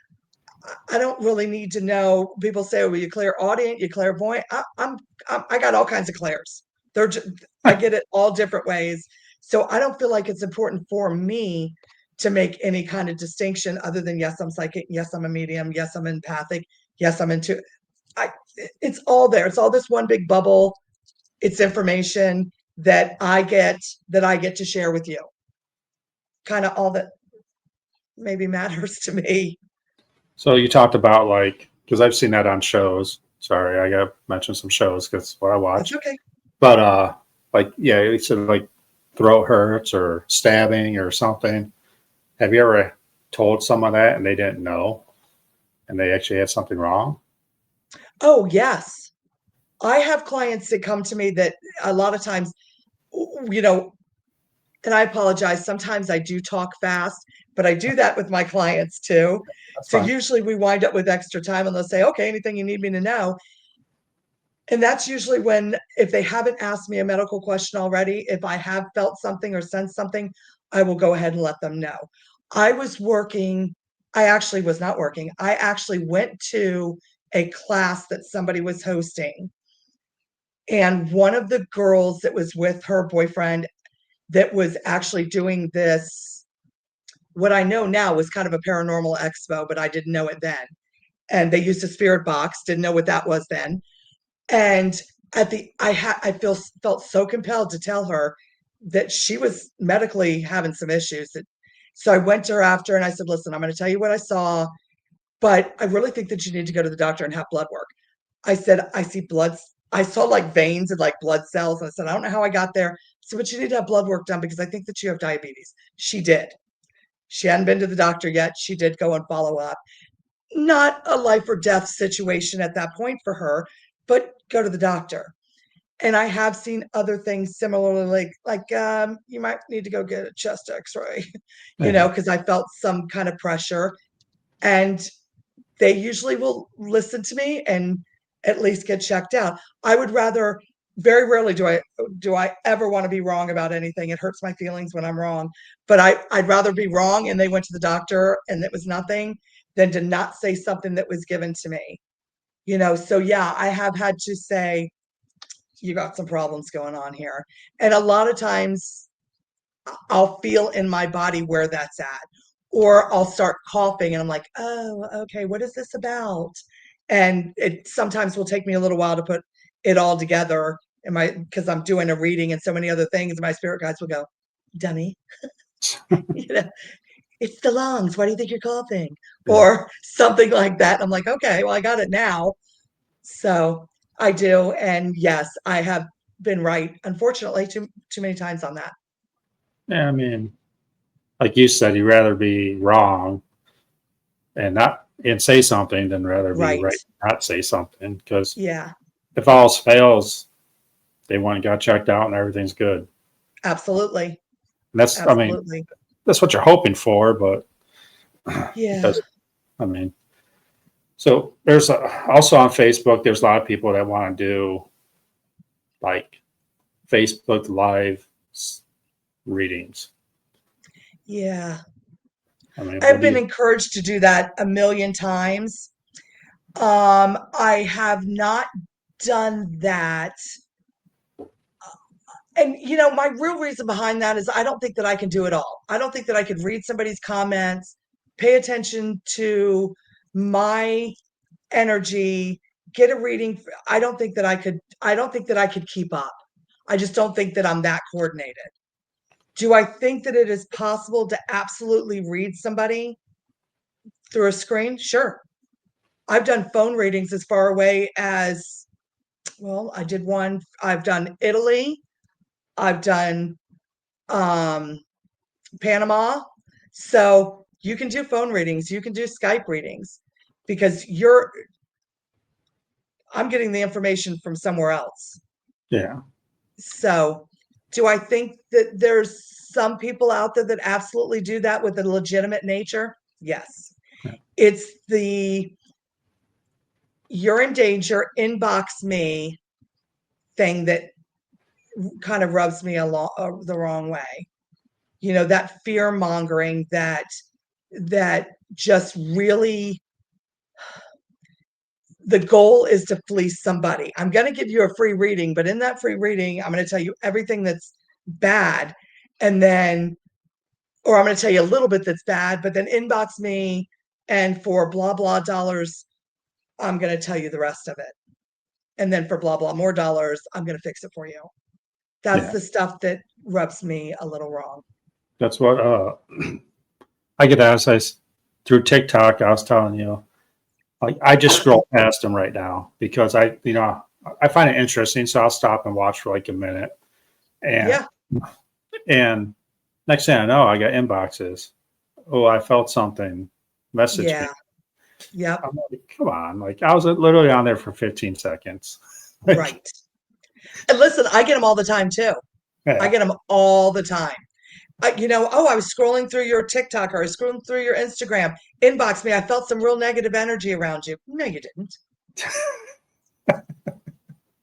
I don't really need to know. People say, "Oh, you clairaudient, you clairvoyant." I got all kinds of clairs. They're just, I get it all different ways. So I don't feel like it's important for me to make any kind of distinction other than yes, I'm psychic, yes, I'm a medium, yes, I'm empathic, yes, I'm into. I it's all there. It's all this one big bubble. It's information that I get to share with you. Kind of all that maybe matters to me. so you talked about like, because I've seen that on shows. Sorry, I got to mention some shows because what I That's watch. okay. But like, yeah, you said like throat hurts or stabbing or something. Have you ever told someone that and they didn't know and they actually had something wrong? Oh, yes. I have clients that come to me that a lot of times, you know, and I apologize. Sometimes I do talk fast, but I do that with my clients too. That's So fine. usually we wind up with extra time and they'll say, okay, anything you need me to know. And that's usually when, if they haven't asked me a medical question already, if I have felt something or sensed something, I will go ahead and let them know. I was working, I actually was not working. I actually went to a class that somebody was hosting. And one of the girls that was with her boyfriend that was actually doing this, what I know now was kind of a paranormal expo, but I didn't know it then. And they used a spirit box, didn't know what that was then. And I felt so compelled to tell her that she was medically having some issues. So I went to her after and I said, listen, I'm going to tell you what I saw, but I really think that you need to go to the doctor and have blood work. I said, I see blood. I saw like veins and like blood cells. And I said, I don't know how I got there. So, but you need to have blood work done because I think that you have diabetes. She did. She hadn't been to the doctor yet. She did go and follow up. Not a life or death situation at that point for her, but go to the doctor. And I have seen other things similarly, like you might need to go get a chest X-ray, Yeah. because I felt some kind of pressure, and they usually will listen to me and at least get checked out. I would rather. Very rarely do I ever want to be wrong about anything. It hurts my feelings when I'm wrong, but I'd rather be wrong and they went to the doctor and it was nothing than to not say something that was given to me. So yeah, I have had to say, you got some problems going on here. And a lot of times I'll feel in my body where that's at. Or I'll start coughing and I'm like, oh, okay, what is this about? And it sometimes will take me a little while to put it all together because I'm doing a reading and so many other things, and my spirit guides will go, dummy, you know, it's the lungs. Why do you think you're coughing? Yeah. Or something like that. I'm like, okay, well, I got it now. So I do. And yes, I have been right, unfortunately, too many times on that. Yeah. I mean, like you said, you'd rather be wrong and not and say something than rather be Right. right and not say something. Because Yeah, if all else fails, they went and got checked out and everything's good. absolutely. And that's, I mean, Absolutely. that's what you're hoping for, but Yeah. because, I mean, so there's also on Facebook, there's a lot of people that want to do like Facebook Live readings. Yeah. I mean, what I've do been you? encouraged to do that a million times. I have not done that. And my real reason behind that is I don't think that I can do it all. I don't think that I could read somebody's comments, pay attention to, my energy, get a reading. I don't think that I could keep up. I just don't think that I'm that coordinated. Do I think that it is possible to absolutely read somebody through a screen? Sure. I've done phone readings as far away as, well, I did one. I've done Italy. I've done Panama. So you can do phone readings. You can do Skype readings because I'm getting the information from somewhere else. Yeah. So do I think that there's some people out there that absolutely do that with a legitimate nature? Yes. Yeah. It's you're in danger, inbox me thing that kind of rubs me the wrong way. That fear mongering that just really, the goal is to fleece somebody. I'm going to give you a free reading, but in that free reading, I'm going to tell you everything that's bad. And then, or I'm going to tell you a little bit that's bad, but then inbox me. And for blah, blah dollars, I'm going to tell you the rest of it. And then for blah, blah more dollars, I'm going to fix it for you. That's the stuff that rubs me a little wrong. That's what I get asked through TikTok. I was telling you, like, I just scroll past them right now because I find it interesting. So I'll stop and watch for like a minute. And next thing I know, I got inboxes. Oh, I felt something. Message me. Yeah. I'm like, come on. Like, I was literally on there for 15 seconds. Right. And listen, I get them all the time too. Yeah. I get them all the time. I was scrolling through your TikTok or I was scrolling through your Instagram. Inbox me. I felt some real negative energy around you. No, you didn't.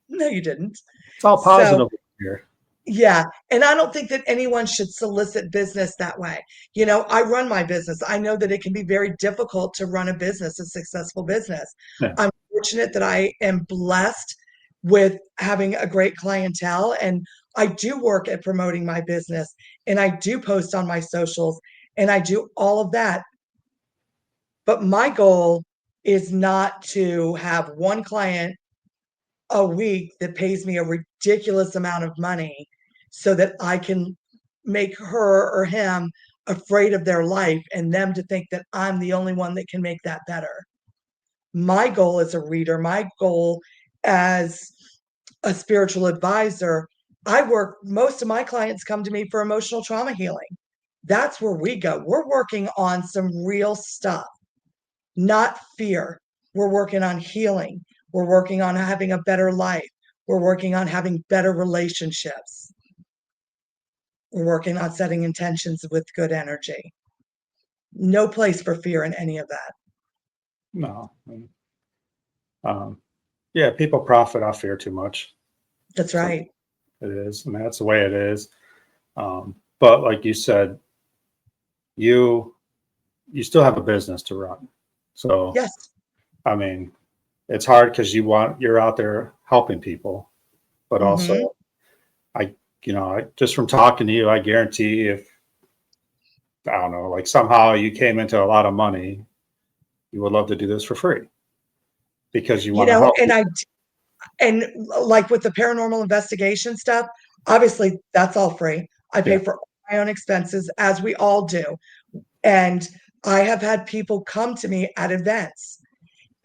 No, you didn't. It's all positive here. Yeah. And I don't think that anyone should solicit business that way. I run my business. I know that it can be very difficult to run a successful business. Yeah. I'm fortunate that I am blessed with having a great clientele, and I do work at promoting my business, and I do post on my socials, and I do all of that. But my goal is not to have one client a week that pays me a ridiculous amount of money so that I can make her or him afraid of their life and them to think that I'm the only one that can make that better. My goal as a reader, my goal as a spiritual advisor, most of my clients come to me for emotional trauma healing. That's where we go. We're working on some real stuff, not fear. We're working on healing. We're working on having a better life. We're working on having better relationships. We're working on setting intentions with good energy. No place for fear in any of that. No. Yeah, people profit off fear too much. That's right. So it is. I mean, that's the way it is. But like you said, you still have a business to run. So, yes. I mean, it's hard because you're out there helping people, but also I just from talking to you, I guarantee if, I don't know, like somehow you came into a lot of money, you would love to do this for free because you want to help. And like with the paranormal investigation stuff, obviously that's all free. I pay for my own expenses, as we all do. And I have had people come to me at events,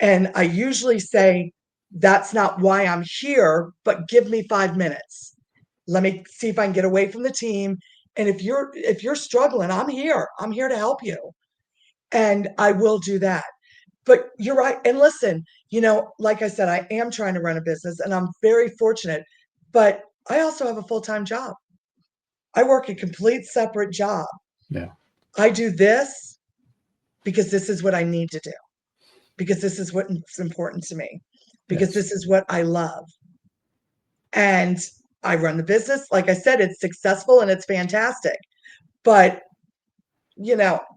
and I usually say, that's not why I'm here, but give me 5 minutes. Let me see if I can get away from the team. And if you're struggling, I'm here. I'm here to help you. And I will do that. But you're right. And listen, like I said, I am trying to run a business and I'm very fortunate, but I also have a full-time job. I work a complete separate job. Yeah. I do this because this is what I need to do, because this is what's important to me, because this is what I love. And I run the business. Like I said, it's successful and it's fantastic. But,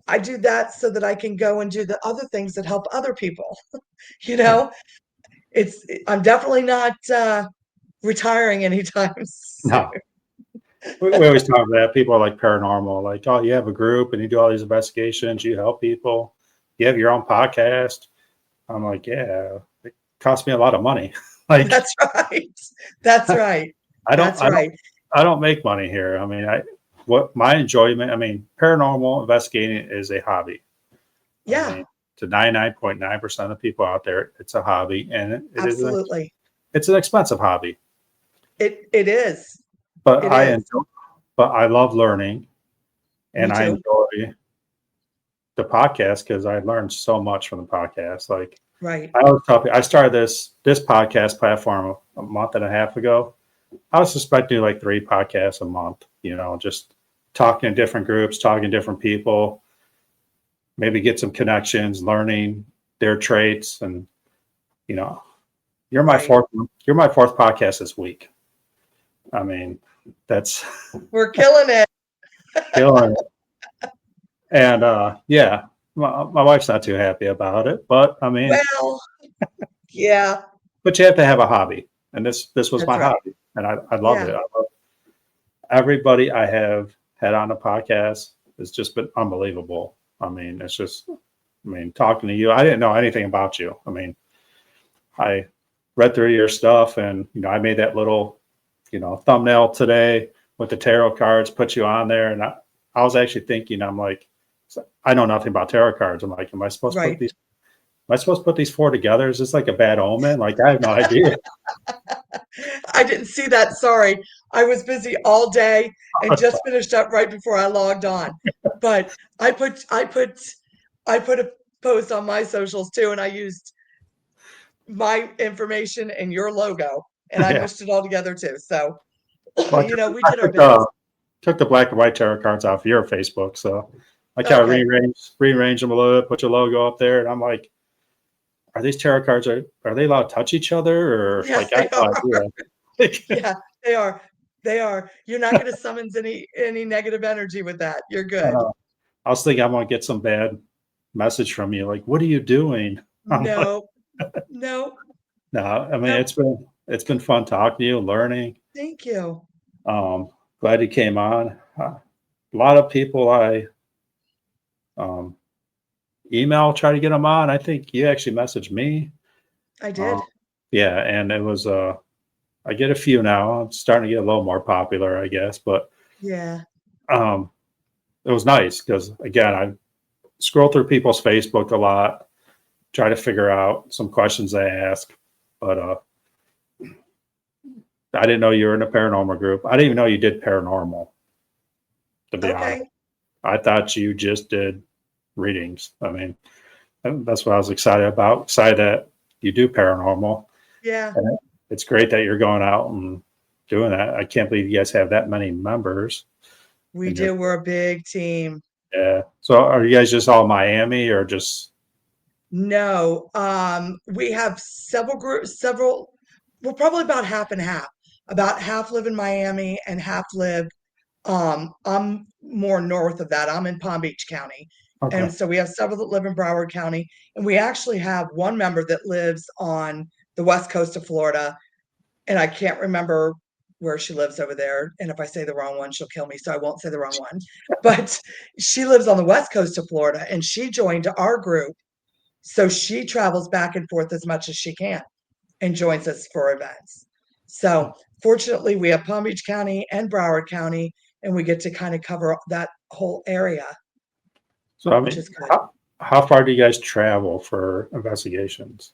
I do that so that I can go and do the other things that help other people. I'm definitely not retiring anytime soon. No. We always talk about that. People are like paranormal, like, oh, you have a group and you do all these investigations, you help people, you have your own podcast. I'm like, yeah, it cost me a lot of money. Like, That's right. That's right. I don't, That's I don't, right. I don't make money here. I mean, what my enjoyment, I mean, paranormal investigating is a hobby. I Yeah, mean, to 99.9% of people out there, it's a hobby, and absolutely. it's an expensive hobby. It is. But It is. I love learning, Me and I too. enjoy the podcast because I learned so much from the podcast. Like Right. I always tell people, I started this podcast platform a month and a half ago. I was expecting like 3 podcasts a month, just talking to different groups, talking to different people, maybe get some connections, learning their traits, and you know, you're my Right. fourth you're my fourth podcast this week. I mean, that's We're killing it. killing it. And yeah, my wife's not too happy about it, but I mean, Well, yeah, but you have to have a hobby, and this was that's my right. hobby, and I love Yeah. it. I love everybody I have had on the podcast. It's just been unbelievable. I mean, it's just, I mean, talking to you, I didn't know anything about you. I mean, I read through your stuff, and I made that little, thumbnail today with the tarot cards, put you on there, and I was actually thinking, I'm like, I know nothing about tarot cards. I'm like, am I supposed to put Right. these? Am I supposed to put these 4 together? Is this like a bad omen? Like, I have no idea. I didn't see that. Sorry. I was busy all day and just finished up right before I logged on. But I put a post on my socials too, and I used my information and your logo, and I Yeah. mushed it all together too. So, Well, we I did our took best. the black and white tarot cards off your Facebook, so I kind of Okay. rearrange them a little bit, put your logo up there, and I'm like, are these tarot cards are they allowed to touch each other, or Yes, like I they have no are. idea. Like, Yeah, they are. They are. You're not going to summons any negative energy with that. You're good. uh, I was thinking I'm gonna get some bad message from you, like, what are you doing? I'm like, No, no, no, I mean no. it's been fun talking to you, learning. Thank you. Um, Glad you came on. A lot of people I um, email try to get them on. I think you actually messaged me. I Um, did. yeah, and it was I get a few now. I'm starting to get a little more popular, I guess, but Yeah. um, it was nice because again, I scroll through people's Facebook a lot, try to figure out some questions they ask, but I didn't know you were in a paranormal group. I didn't even know you did paranormal, to be honest. Okay. I thought you just did readings. I mean, that's what I was excited about. Excited that you do paranormal. Yeah, And it's great that you're going out and doing that. I can't believe you guys have that many members we in your. do. We're a big team. Yeah. So are you guys just all Miami or just? No, we have several groups, we're probably about half and half. About half live in Miami and half live, I'm more north of that. I'm in Palm Beach County. Okay. And so we have several that live in Broward County, and we actually have one member that lives on the west coast of Florida, and I can't remember where she lives over there. And if I say the wrong one, she'll kill me, so I won't say the wrong one. But she lives on the west coast of Florida, and she joined our group, so she travels back and forth as much as she can and joins us for events. So fortunately, we have Palm Beach County and Broward County, and we get to kind of cover that whole area, So I which mean, is good. how far do you guys travel for investigations?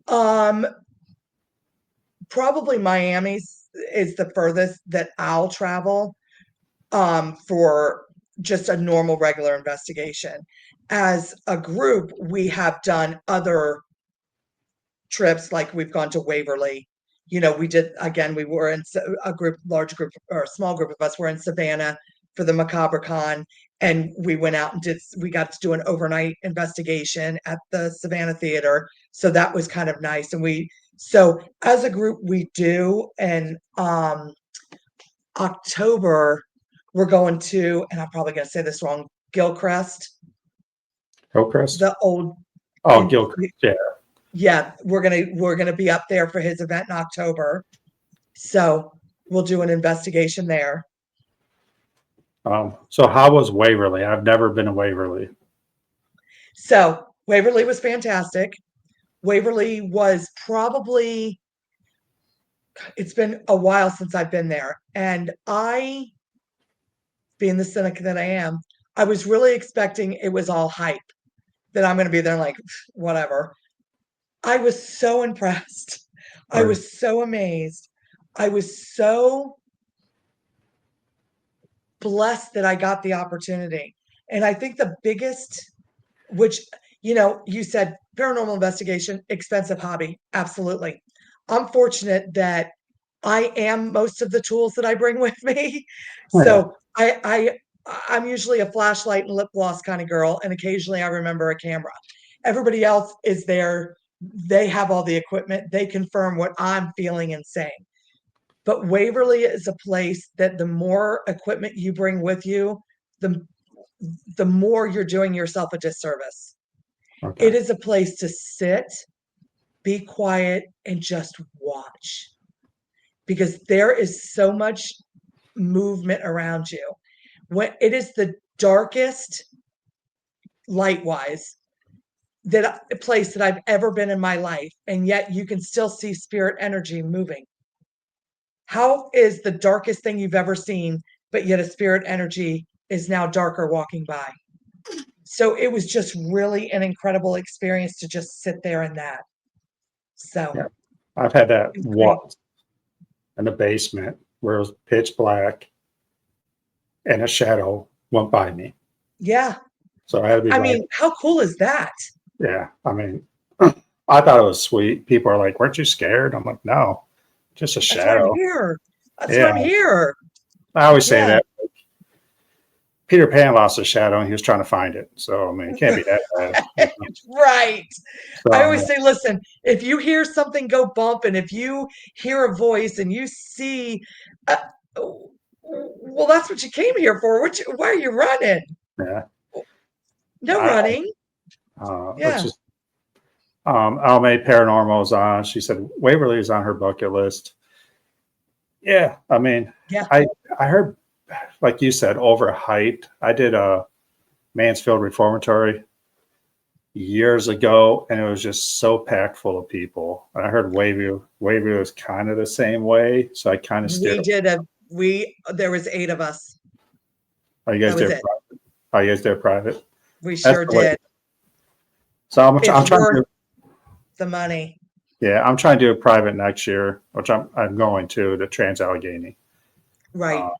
Um, Probably Miami is the furthest that I'll travel, for just a normal regular investigation. As a group, we have done other trips, like we've gone to Waverly. We did, again, we were in a large group, or a small group of us were in Savannah for the Macabre Con, and we went out and we got to do an overnight investigation at the Savannah Theater. So that was kind of nice. So as a group, we do. And October, we're going to, and I'm probably going to say this wrong, Gilcrest, Hillcrest? the old, Oh, in, Gilchrist. Yeah. yeah, we're gonna be up there for his event in October. So we'll do an investigation there. So how was Waverly? I've never been to Waverly. So Waverly was fantastic. Waverly was probably, it's been a while since I've been there. And I, being the cynic that I am, I was really expecting it was all hype, that I'm going to be there like, whatever. I was so impressed. I Or was so amazed. I was so blessed that I got the opportunity. And I think the biggest, which, you said paranormal investigation, expensive hobby. Absolutely. I'm fortunate that I am most of the tools that I bring with me. yeah, So I'm usually a flashlight and lip gloss kind of girl, and occasionally I remember a camera. Everybody else is there. They have all the equipment. They confirm what I'm feeling and saying. But Waverly is a place that the more equipment you bring with you, the the more you're doing yourself a disservice. okay, It is a place to sit, be quiet, and just watch, because there is so much movement around you. When it is the darkest, light wise, that place that I've ever been in my life, and yet you can still see spirit energy moving. How is the darkest thing you've ever seen, but yet a spirit energy is now darker walking by? So it was just really an incredible experience to just sit there in that. So yeah. I've had that it was great. once in the basement where it was pitch black and a shadow went by me. Yeah. So I had to be I like, mean, how cool is that? yeah. I mean, I thought it was sweet. People are like, "Weren't you scared?" I'm like, "No, just a That's why I'm shadow." here. That's why Yeah, I'm here. I always say Yeah. that. Peter Pan lost a shadow and he was trying to find it. So I mean, it can't be that bad. You know? Right. I So always say, listen, if you hear something go bump and if you hear a voice and you see, uh, well, that's what you came here for. Why are you running? yeah, No I running. it's Yeah. just Almay Paranormal is on. She said Waverly is on her bucket list. Yeah, I mean, Yeah. I I heard like you said overhyped. I did a Mansfield Reformatory years ago, and it was just so packed full of people. And I heard Wayview was kind of the same way, so I kind of steered. We did there was 8 of us. Are you guys That was there? it. Are you guys there private? We That's sure the way. did. So I'm It's trying worth to. the money. Yeah, I'm trying to do a private next year, which I'm going to Trans Allegheny. Uh, Right.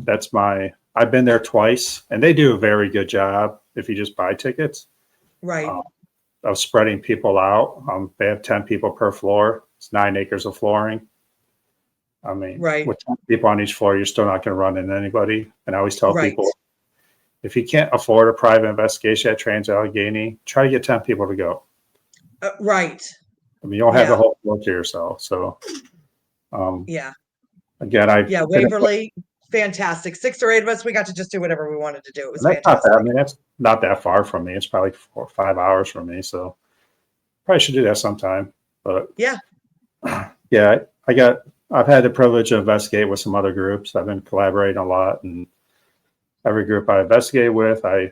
that's my. I've been there twice, and they do a very good job if you just buy tickets. Right. Uh, of spreading people out. They have 10 people per floor. It's 9 acres of flooring. I mean, Right. with 10 people on each floor, you're still not going to run into anybody. And I always tell Right. people, if you can't afford a private investigation at Trans Allegheny, try to get 10 people to go. Right. I mean, you'll have the Yeah. whole floor to yourself. So, um, Yeah. again, I Yeah. did Waverly, fantastic. 6 or 8 of us, we got to just do whatever we wanted to do. It was that's not that. I fantastic. mean, that's not that far from me. It's probably 4 or 5 hours from me. So, probably should do that sometime. But Yeah. yeah, I've had the privilege to investigate with some other groups. I've been collaborating a lot, and every group I investigate with, they're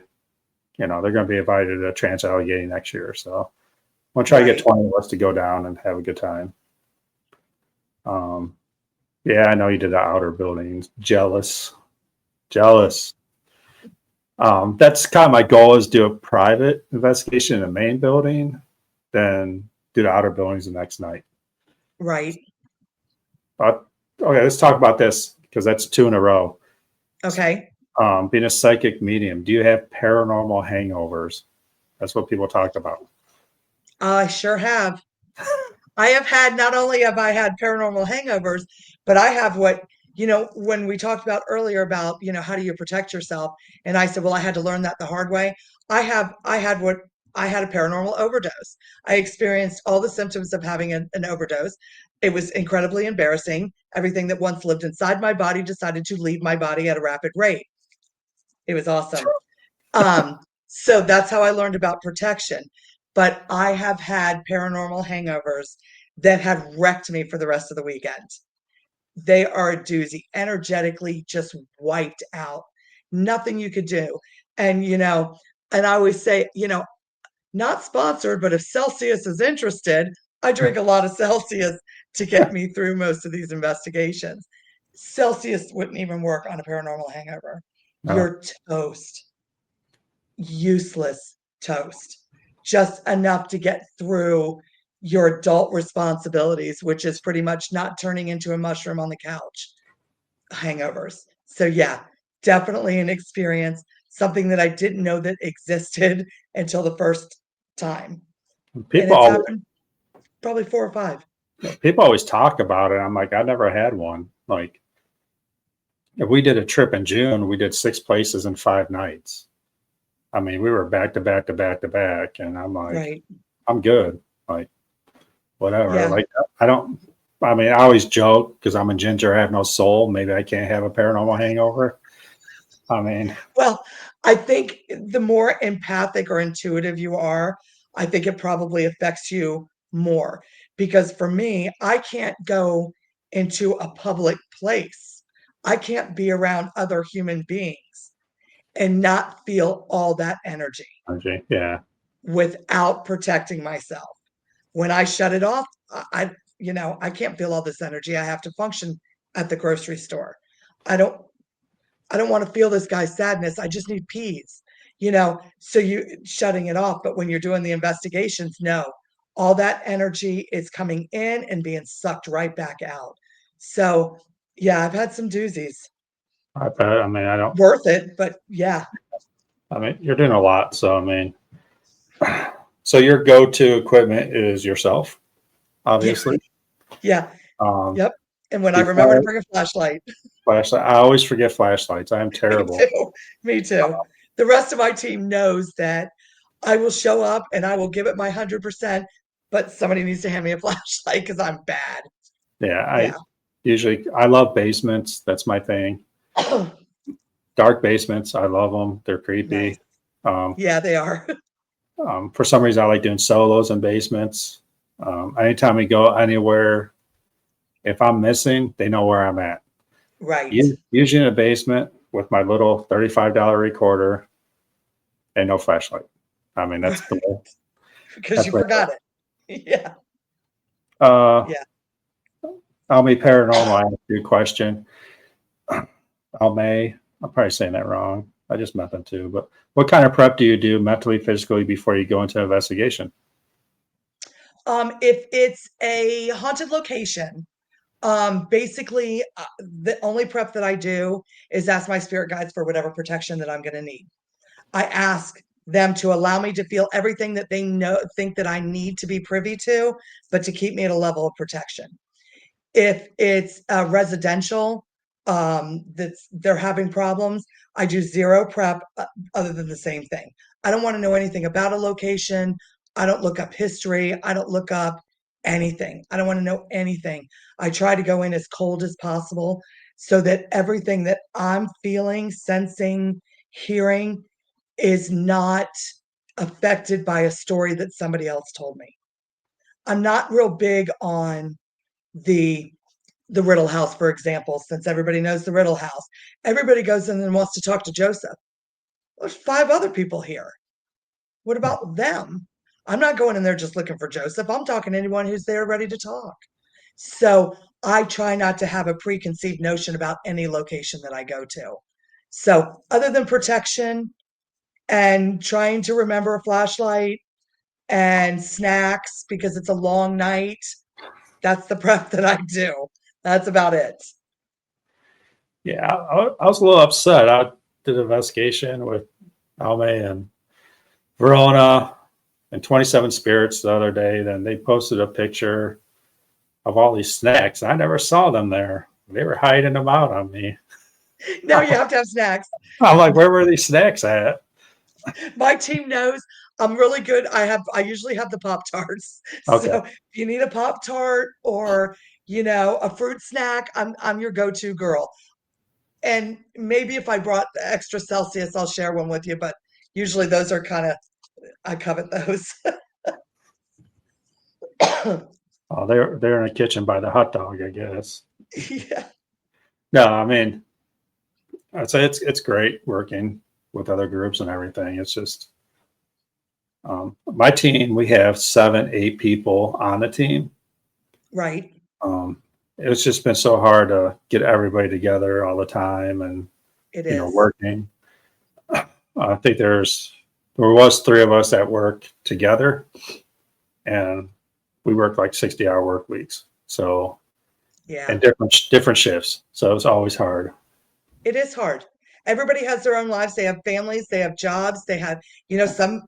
going to be invited to Trans Allegheny next year. So I'm going to try to get Right. 20 of us to go down and have a good time. Um, yeah, I know you did the outer buildings. Jealous. That's kind of my goal is do a private investigation in the main building, then do the outer buildings the next night. Right. Okay, let's talk about this because that's 2 in a row. Okay. Being a psychic medium, do you have paranormal hangovers? That's what people talk about. I sure have. I have had, not only have I had paranormal hangovers, but I have when we talked about earlier about, how do you protect yourself? And I said, well, I had to learn that the hard way. I had a paranormal overdose. I experienced all the symptoms of having an overdose. It was incredibly embarrassing. Everything that once lived inside my body decided to leave my body at a rapid rate. It was awesome. So that's how I learned about protection. But I have had paranormal hangovers that have wrecked me for the rest of the weekend. They are a doozy, energetically just wiped out. Nothing you could do. And, and I always say, not sponsored, but if Celsius is interested, I drink a lot of Celsius to get me through most of these investigations. Celsius wouldn't even work on a paranormal hangover. No. You're toast, useless toast, just enough to get through your adult responsibilities, which is pretty much not turning into a mushroom on the couch hangovers. So yeah, definitely an experience, something that I didn't know that existed until the first time. And People it's always, happened probably 4 or 5. people always talk about it. I'm like, I never had one. Like, if we did a trip in June, we did 6 places in 5 nights. I mean, we were back to back to back to back, and I'm like, Right. I'm good. Like, whatever. Yeah. Like, I don't. I mean, I always joke because I'm a ginger, I have no soul. Maybe I can't have a paranormal hangover. I mean, Well, I think the more empathic or intuitive you are, I think it probably affects you more. Because for me, I can't go into a public place. I can't be around other human beings and not feel all that energy Angie, yeah, without protecting myself. When I shut it off, I can't feel all this energy. I have to function at the grocery store. I don't I don't want to feel this guy's sadness. I just need peas, so you shutting it off. But when you're doing the investigations, no, all that energy is coming in and being sucked right back out. So yeah, I've had some doozies. I bet. I mean, I don't. Worth it, but yeah. I mean, you're doing a lot. So I mean, so your go-to equipment is yourself, Yeah. obviously. Yeah. Um, Yep. And when I you remember to probably bring a flashlight. flashlight. I always forget flashlights. I am Me terrible. too. Me too. The rest of my team knows that I will show up and I will give it my 100%, but somebody needs to hand me a flashlight because I'm bad. Yeah, Yeah. I love basements. That's my thing. Dark basements. I love them. They're Nice. creepy. Um, Yeah, they are. for some reason, I like doing solos in basements. Anytime we go anywhere, if I'm missing, they know where I'm at. Right. Usually in a basement with my little $35 recorder and no flashlight. I mean, that's the way. Because That's you my. forgot it. Yeah. Uh, Yeah. I'll be paranormal. I have a good question. I'm probably saying that wrong. I just meant them too. But what kind of prep do you do mentally, physically before you go into an investigation? If it's a haunted location, basically, the only prep that I do is ask my spirit guides for whatever protection that I'm going to need. I ask them to allow me to feel everything that they think that I need to be privy to, but to keep me at a level of protection. If it's residential, that's they're having problems, I do zero prep other than the same thing. I don't want to know anything about a location. I don't look up history. I don't look up anything. I don't want to know anything. I try to go in as cold as possible so that everything that I'm feeling, sensing, hearing is not affected by a story that somebody else told me. I'm not real big on the the Riddle House, for example, since everybody knows the Riddle House. Everybody goes in and wants to talk to Joseph. There's 5 other people here. What about them? I'm not going in there just looking for Joseph. I'm talking to anyone who's there ready to talk. So I try not to have a preconceived notion about any location that I go to. So other than protection and trying to remember a flashlight and snacks because it's a long night, that's the prep that I do. That's about it. Yeah, I was a little upset. I did an investigation with Alme and Verona and 27 Spirits the other day. Then they posted a picture of all these snacks. I never saw them there. They were hiding them out on me. No, you have to have snacks. I'm like, where were these snacks at? My team knows I'm really good. I usually have the Pop Tarts. Okay. So if you need a Pop Tart or a fruit snack, I'm your go-to girl. And maybe if I brought the extra Celsius, I'll share one with you. But usually those are kind of I covet those. Oh, they're in the kitchen by the hot dog, I guess. Yeah. No, I mean, I'd say it's great working with other groups and everything. It's just my team, we have 7, 8 people on the team. Right. It's just been so hard to get everybody together all the time and, It is. working. I think there was 3 of us that work together, and we work like 60-hour work weeks. So, Yeah. and different shifts. So it's always hard. It is hard. Everybody has their own lives. They have families, they have jobs, they have, some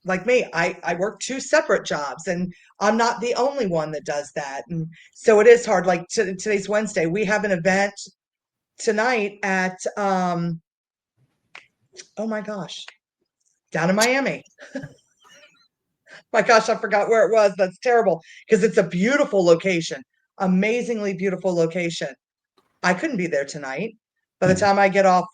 like me, I work 2 separate jobs, and I'm not the only one that does that. And so it is hard. Like today's Wednesday. We have an event tonight at oh my gosh, down in Miami. My gosh, I forgot where it was. That's terrible because it's a beautiful location, amazingly beautiful location. I couldn't be there tonight. By the Mhm. time I get off,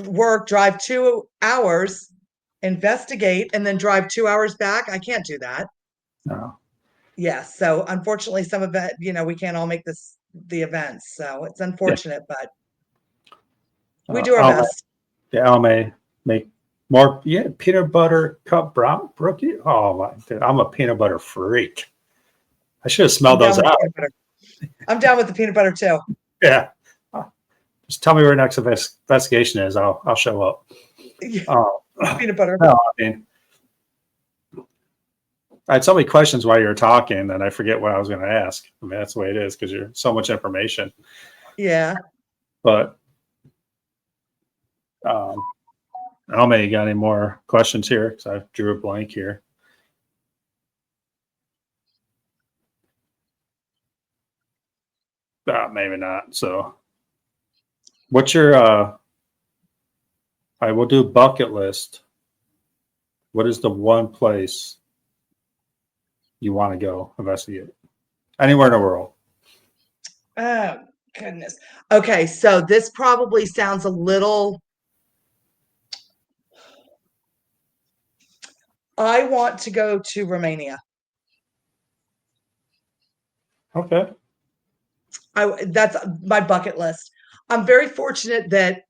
work, drive 2 hours, investigate, and then drive 2 hours back, I can't do that. No. Yeah. So unfortunately, some of it, we can't all make the events. So it's Yeah. unfortunate, but we do our Alma, best. yeah, Alma make more. Yeah, peanut butter cup brown brookie. Oh my, dude, I'm a peanut butter freak. I should have I'm smelled down those with the out. peanut butter. I'm down with the peanut butter too. Yeah. Just tell me where next investigation is. I'll show up. Yeah, Uh, peanut butter. no, I mean, I had so many questions while you were talking that I forget what I was going to ask. I mean, that's the way it is because you're so much information. Yeah. But Alma, you got any more questions here? Because I drew a blank here. Maybe not. So, what's your? I will do bucket list. What is the one place you want to go investigate? Anywhere in the world. Oh, goodness. Okay, so this probably sounds a little. I want to go to Romania. Okay. That's my bucket list. I'm very fortunate that,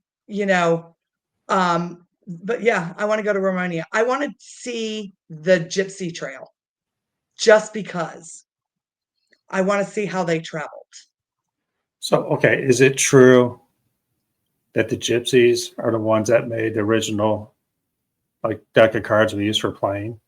but yeah, I want to go to Romania. I want to see the Gypsy Trail just because I want to see how they traveled. So, okay, is it true that the gypsies are the ones that made the original like deck of cards we use for playing?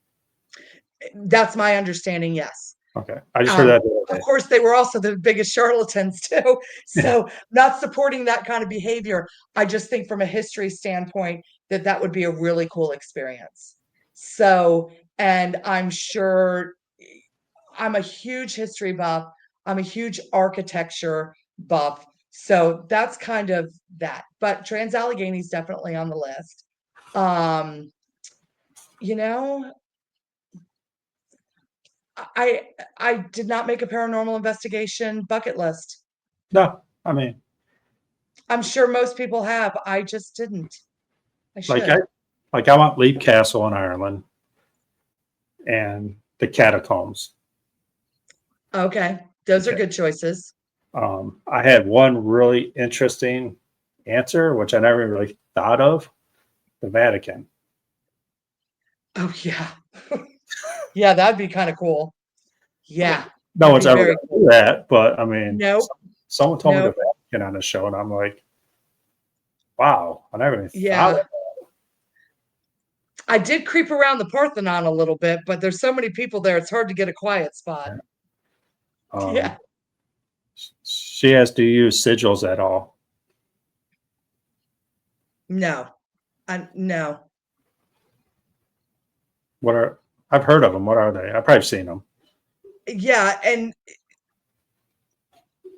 That's my understanding, yes. Okay, I just heard that the Of other day. course, they were also the biggest charlatans too. Yeah. So, not supporting that kind of behavior. I just think from a history standpoint that would be a really cool experience. So, and I'm sure I'm a huge history buff. I'm a huge architecture buff. So that's kind of that. But Trans Allegheny is definitely on the list. Um, you know, I I did not make a paranormal investigation bucket list. No, I mean, I'm sure most people have. I just didn't. I like I should. like I want Leap Castle in Ireland and the catacombs. Okay. Those are Okay. good choices. I had one really interesting answer, which I never really thought of: the Vatican. Oh yeah. Yeah, that'd be kind of cool. Yeah, No that'd one's be ever very going to cool. do that, but I mean, Nope. someone told me the Nope. Vatican on the show, and I'm like, wow, I never even thought of Yeah. I did creep around the Parthenon a little bit, but there's so many people there, it's hard to get a quiet spot. that. Yeah. She has to use sigils at all. No. No. What are I've heard of them? What are they? I've probably seen them. Yeah, and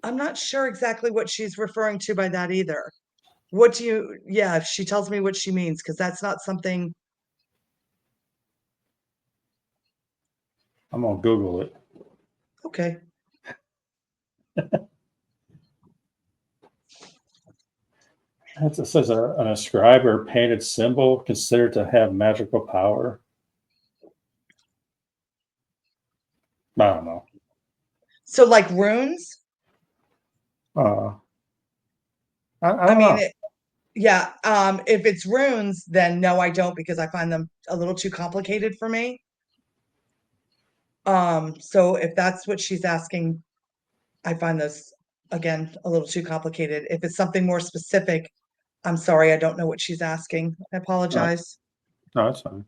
I'm not sure exactly what she's referring to by that either. What do you, yeah, if she tells me what she means, because that's not something. I'm gonna Google it. Okay. It says an inscribed or painted symbol considered to have magical power. I don't know. So like runes? Uh, I I don't mean, know. yeah, if it's runes, then no, I don't because I find them a little too complicated for me. So if that's what she's asking, I find those again a little too complicated. If it's something more specific, I'm sorry, I don't know what she's asking. I No, apologize. no, that's fine. Um,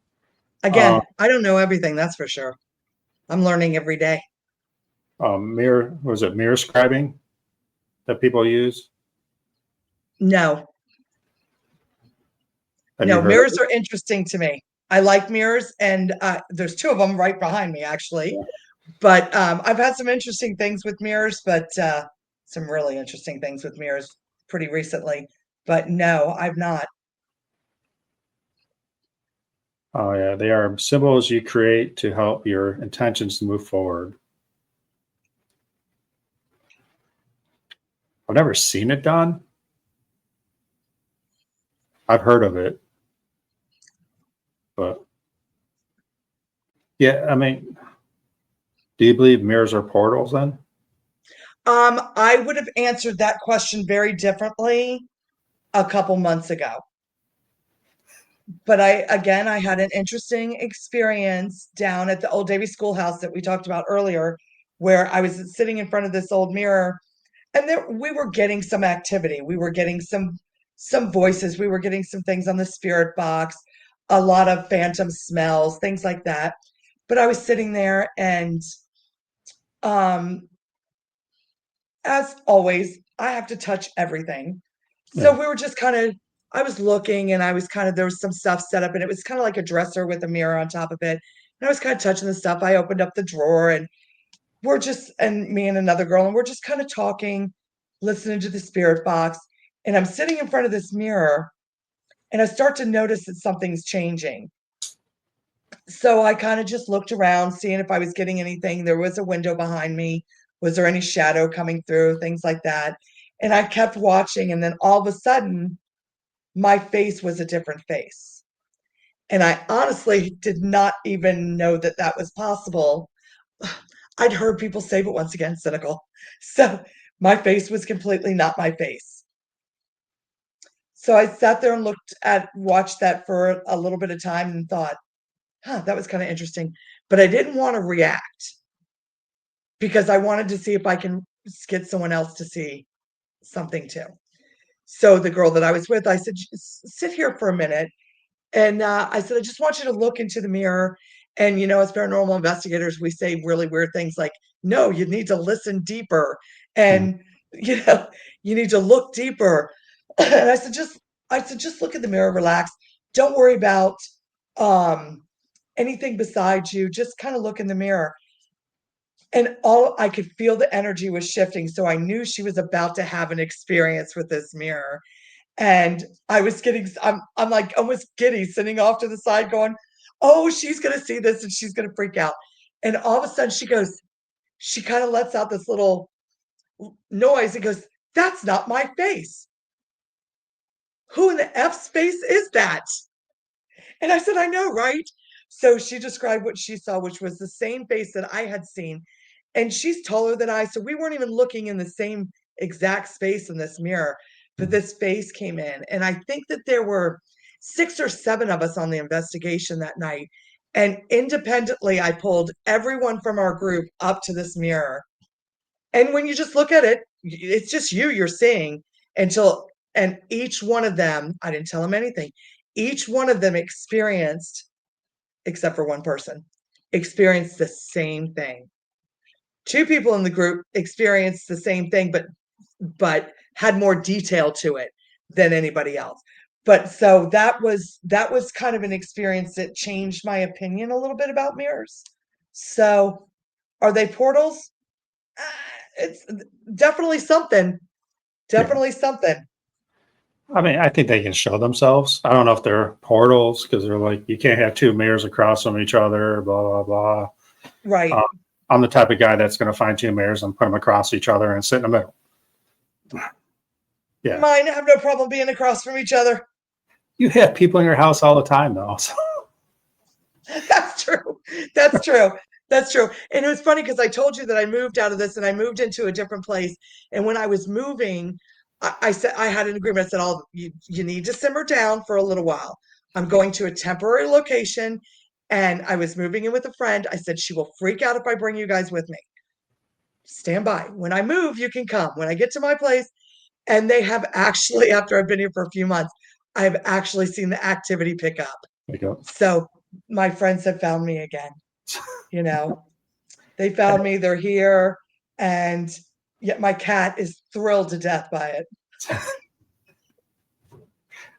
Again, I don't know everything, that's for sure. I'm learning every day. mirror, was it mirror scribing that people use? No, Have you no, heard of mirrors it? are interesting to me. I like mirrors, and there's two of them right behind me, actually. Yeah. But I've had some interesting things with mirrors, but some really interesting things with mirrors pretty recently. But no, I've not. Oh, yeah. They are symbols you create to help your intentions move forward. I've never seen it done. I've heard of it, but yeah, I mean, do you believe mirrors are portals then? I would have answered that question very differently a couple months ago. But I had an interesting experience down at the old Davy schoolhouse that we talked about earlier, where I was sitting in front of this old mirror, and there we were getting some activity. We were getting some voices. We were getting some things on the spirit box, a lot of phantom smells, things like that. But I was sitting there, and um, as always, I have to touch everything. So Yeah. we were just kind of, I was looking, and I was kind of, there was some stuff set up, and it was kind of like a dresser with a mirror on top of it. And I was kind of touching the stuff. I opened up the drawer, and and me and another girl, and we're just kind of talking, listening to the spirit box. And I'm sitting in front of this mirror, and I start to notice that something's changing. So I kind of just looked around, seeing if I was getting anything. There was a window behind me. Was there any shadow coming through? Things like that. And I kept watching, and then all of a sudden, my face was a different face. And I honestly did not even know that that was possible. I'd heard people say, but once again, cynical. So my face was completely not my face. So I sat there and watched that for a little bit of time and thought, huh, that was kind of interesting. But I didn't want to react because I wanted to see if I can get someone else to see something too. So the girl that I was with, I said, sit here for a minute. And I said, I just want you to look into the mirror. And, as paranormal investigators, we say really weird things like, no, you need to listen deeper. Mhm. And, you know, you need to look deeper. And I said, just look in the mirror, relax. Don't worry about um, anything besides you. Just kind of look in the mirror. And all I could feel the energy was shifting. So I knew she was about to have an experience with this mirror. And I'm like almost giddy sitting off to the side going, oh, she's going to see this and she's going to freak out. And all of a sudden she kind of lets out this little noise and goes, that's not my face. Who in the F's face is that? And I said, I know, right? So she described what she saw, which was the same face that I had seen. And she's taller than I. So we weren't even looking in the same exact space in this mirror. But Mhm. this face came in. And I think that there were 6 or 7 of us on the investigation that night. And independently, I pulled everyone from our group up to this mirror. And when you just look at it, it's just you're seeing until, and each one of them, I didn't tell them anything. Each one of them experienced, except for one person, experienced the same thing. 2 people in the group experienced the same thing, but had more detail to it than anybody else. But so that was kind of an experience that changed my opinion a little bit about mirrors. So are they portals? It's definitely something. Yeah. Definitely something. I mean, I think they can show themselves. I don't know if they're portals because they're like, you can't have two mirrors across from each other, blah, blah, blah. Right. Uh, I'm the type of guy that's going to find two mirrors and put them across each other and sit in the middle. Yeah. Mine have no problem being across from each other. You have people in your house all the time, though. So, That's true. That's true. That's true. And it was funny because I told you that I moved out of this and I moved into a different place. And when I was moving, I said I had an agreement. I said, you need to simmer down for a little while. I'm going to a temporary location. And I was moving in with a friend. I said, she will freak out if I bring you guys with me. Stand by. When I move, you can come. When I get to my place, and they have actually, after I've been here for a few months, I've actually seen the activity pick up. There you go. So my friends have found me again. You know, they found me, they're here, and yet my cat is thrilled to death by it.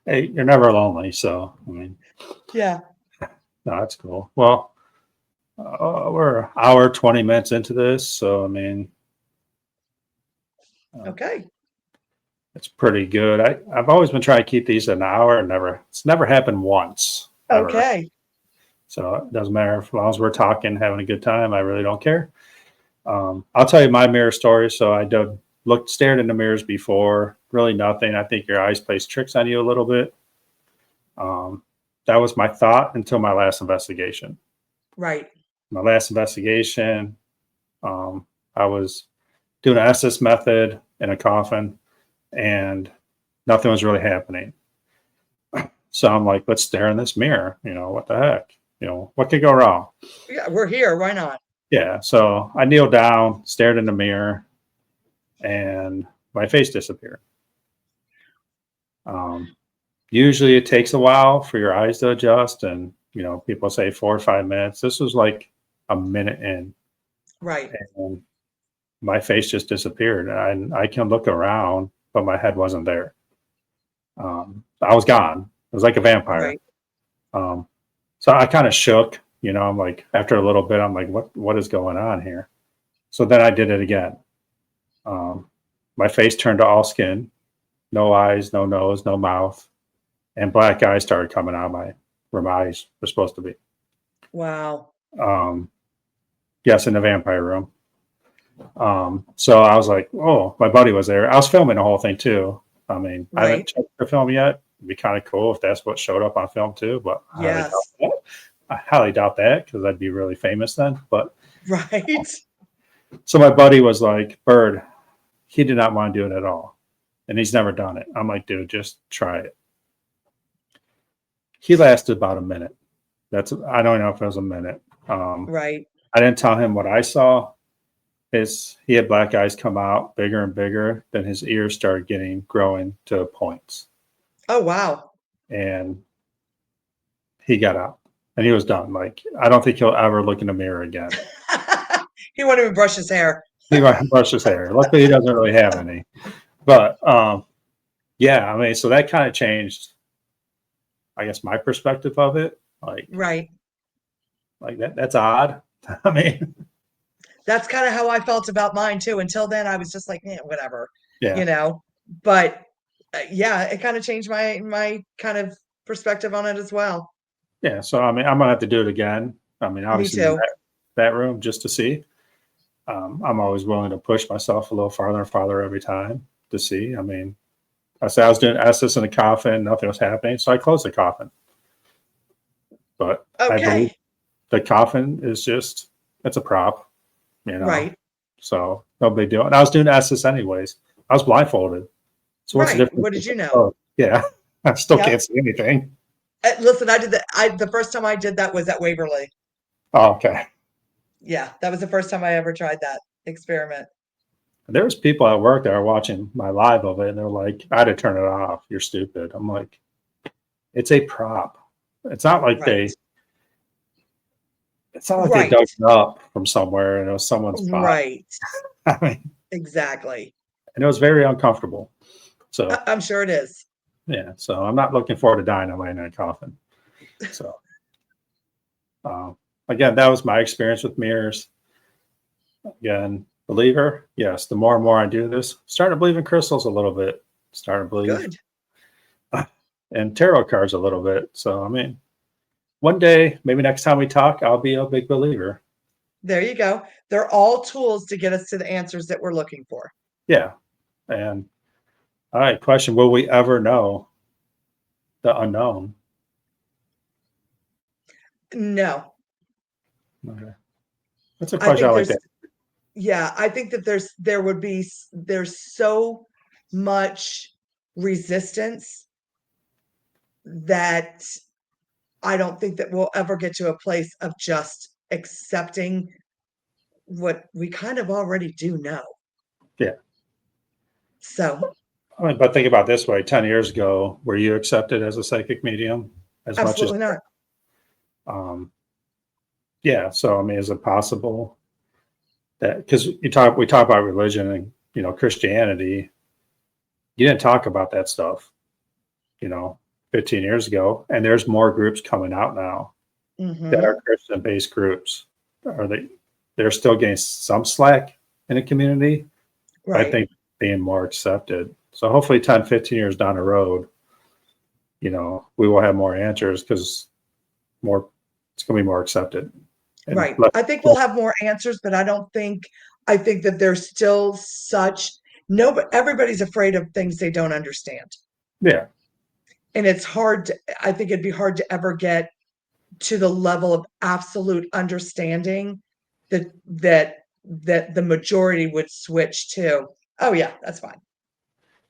Hey, you're never lonely, so I mean, Yeah. no, that's cool. Well, we're an hour 20 minutes into this, so I mean, Okay. it's pretty good. I've always been trying to keep these an hour, and it's never happened once ever. Okay. So it doesn't matter as long as we're talking, having a good time. I really don't care. I'll tell you my mirror story. So I did stared in the mirrors before, really nothing. I think your eyes plays tricks on you a little bit. That was my thought until my last investigation. Right. My last investigation, I was doing an SS method in a coffin, and nothing was really happening. So I'm like, let's stare in this mirror. What the heck? What could go wrong? Yeah, we're here. Why not? Yeah. So I kneeled down, stared in the mirror, and my face disappeared. Usually it takes a while for your eyes to adjust, and people say 4 or 5 minutes. This was like a minute in, Right. and my face just disappeared. And I can look around, but my head wasn't there. I was gone. It was like a vampire. Right. So I kind of shook. I'm like, after a little bit, I'm like, what is going on here? So then I did it again. My face turned to all skin, no eyes, no nose, no mouth, and black eyes started coming out of where my eyes were supposed to be. Wow. Yes, in the vampire room. So I was like, oh, my buddy was there. I was filming the whole thing too. I mean, I haven't checked the film yet. It'd be kind of cool if that's what showed up on film too, but Yes. I highly doubt that because I'd be really famous then. But right. So my buddy was like, Bird, he did not want to do it at all. And he's never done it. I'm like, dude, just try it. He lasted about a minute. I don't know if it was a minute. Right. I didn't tell him what I saw. He had black eyes come out bigger and bigger. Then his ears started growing to points. Oh, wow. And he got out and he was done. Like, I don't think he'll ever look in the mirror again. He won't even brush his hair. He might brush his hair. Luckily, he doesn't really have any. But yeah, I mean, so that kind of changed, I guess, my perspective of it. Like, right. Like that's odd. I mean, that's kind of how I felt about mine too. Until then, I was just like, whatever, yeah. But yeah, it kind of changed my kind of perspective on it as well. Yeah. So I mean, I'm gonna have to do it again. I mean, obviously, me too. That room just to see. I'm always willing to push myself a little farther and farther every time to see. I mean, I said I was doing SS in the coffin, nothing was happening, so I closed the coffin. But I believe the coffin is it's a prop, Right. So no big deal. And I was doing SS anyways. I was blindfolded. So what's the difference? What did you know? Oh, yeah, I still can't see anything. Listen, I did that. The first time I did that was at Waverly. Oh, okay. Yeah, that was the first time I ever tried that experiment. There was people at work that are watching my live of it, and they're like, "I had to turn it off. You're stupid." I'm like, "It's a prop. It's not like It's not like they dug it up from somewhere and it was someone's body." Right. I mean, exactly. And it was very uncomfortable. So I'm sure it is. Yeah. So I'm not looking forward to dying and laying in a coffin. So again, that was my experience with mirrors. Again, believer, yes. The more and more I do this, starting to believe in crystals a little bit. Starting to believe and tarot cards a little bit. So I mean, one day, maybe next time we talk, I'll be a big believer. There you go. They're all tools to get us to the answers that we're looking for. Yeah. And all right, question: will we ever know the unknown? No. Okay. That's a question I like that. Yeah, I think that there's so much resistance that I don't think that we'll ever get to a place of just accepting what we kind of already do know. Yeah. So, I mean, but think about it this way: 10 years ago, were you accepted as a psychic medium as much as? absolutely not. Um, yeah. So I mean, is it possible that because we talk about religion and Christianity, you didn't talk about that stuff, 15 years ago, and there's more groups coming out now that are Hmm. Christian-based groups. Are they're still getting some slack in the community, but I Right. think being more accepted. So hopefully 10, 15 years down the road, we will have more answers because it's going to be more accepted. And Right. I think we'll have more answers, but I think that there's still such, no, but everybody's afraid of things they don't understand. yeah, And it's hard I think it'd be hard to ever get to the level of absolute understanding that the majority would switch to, oh yeah, that's fine.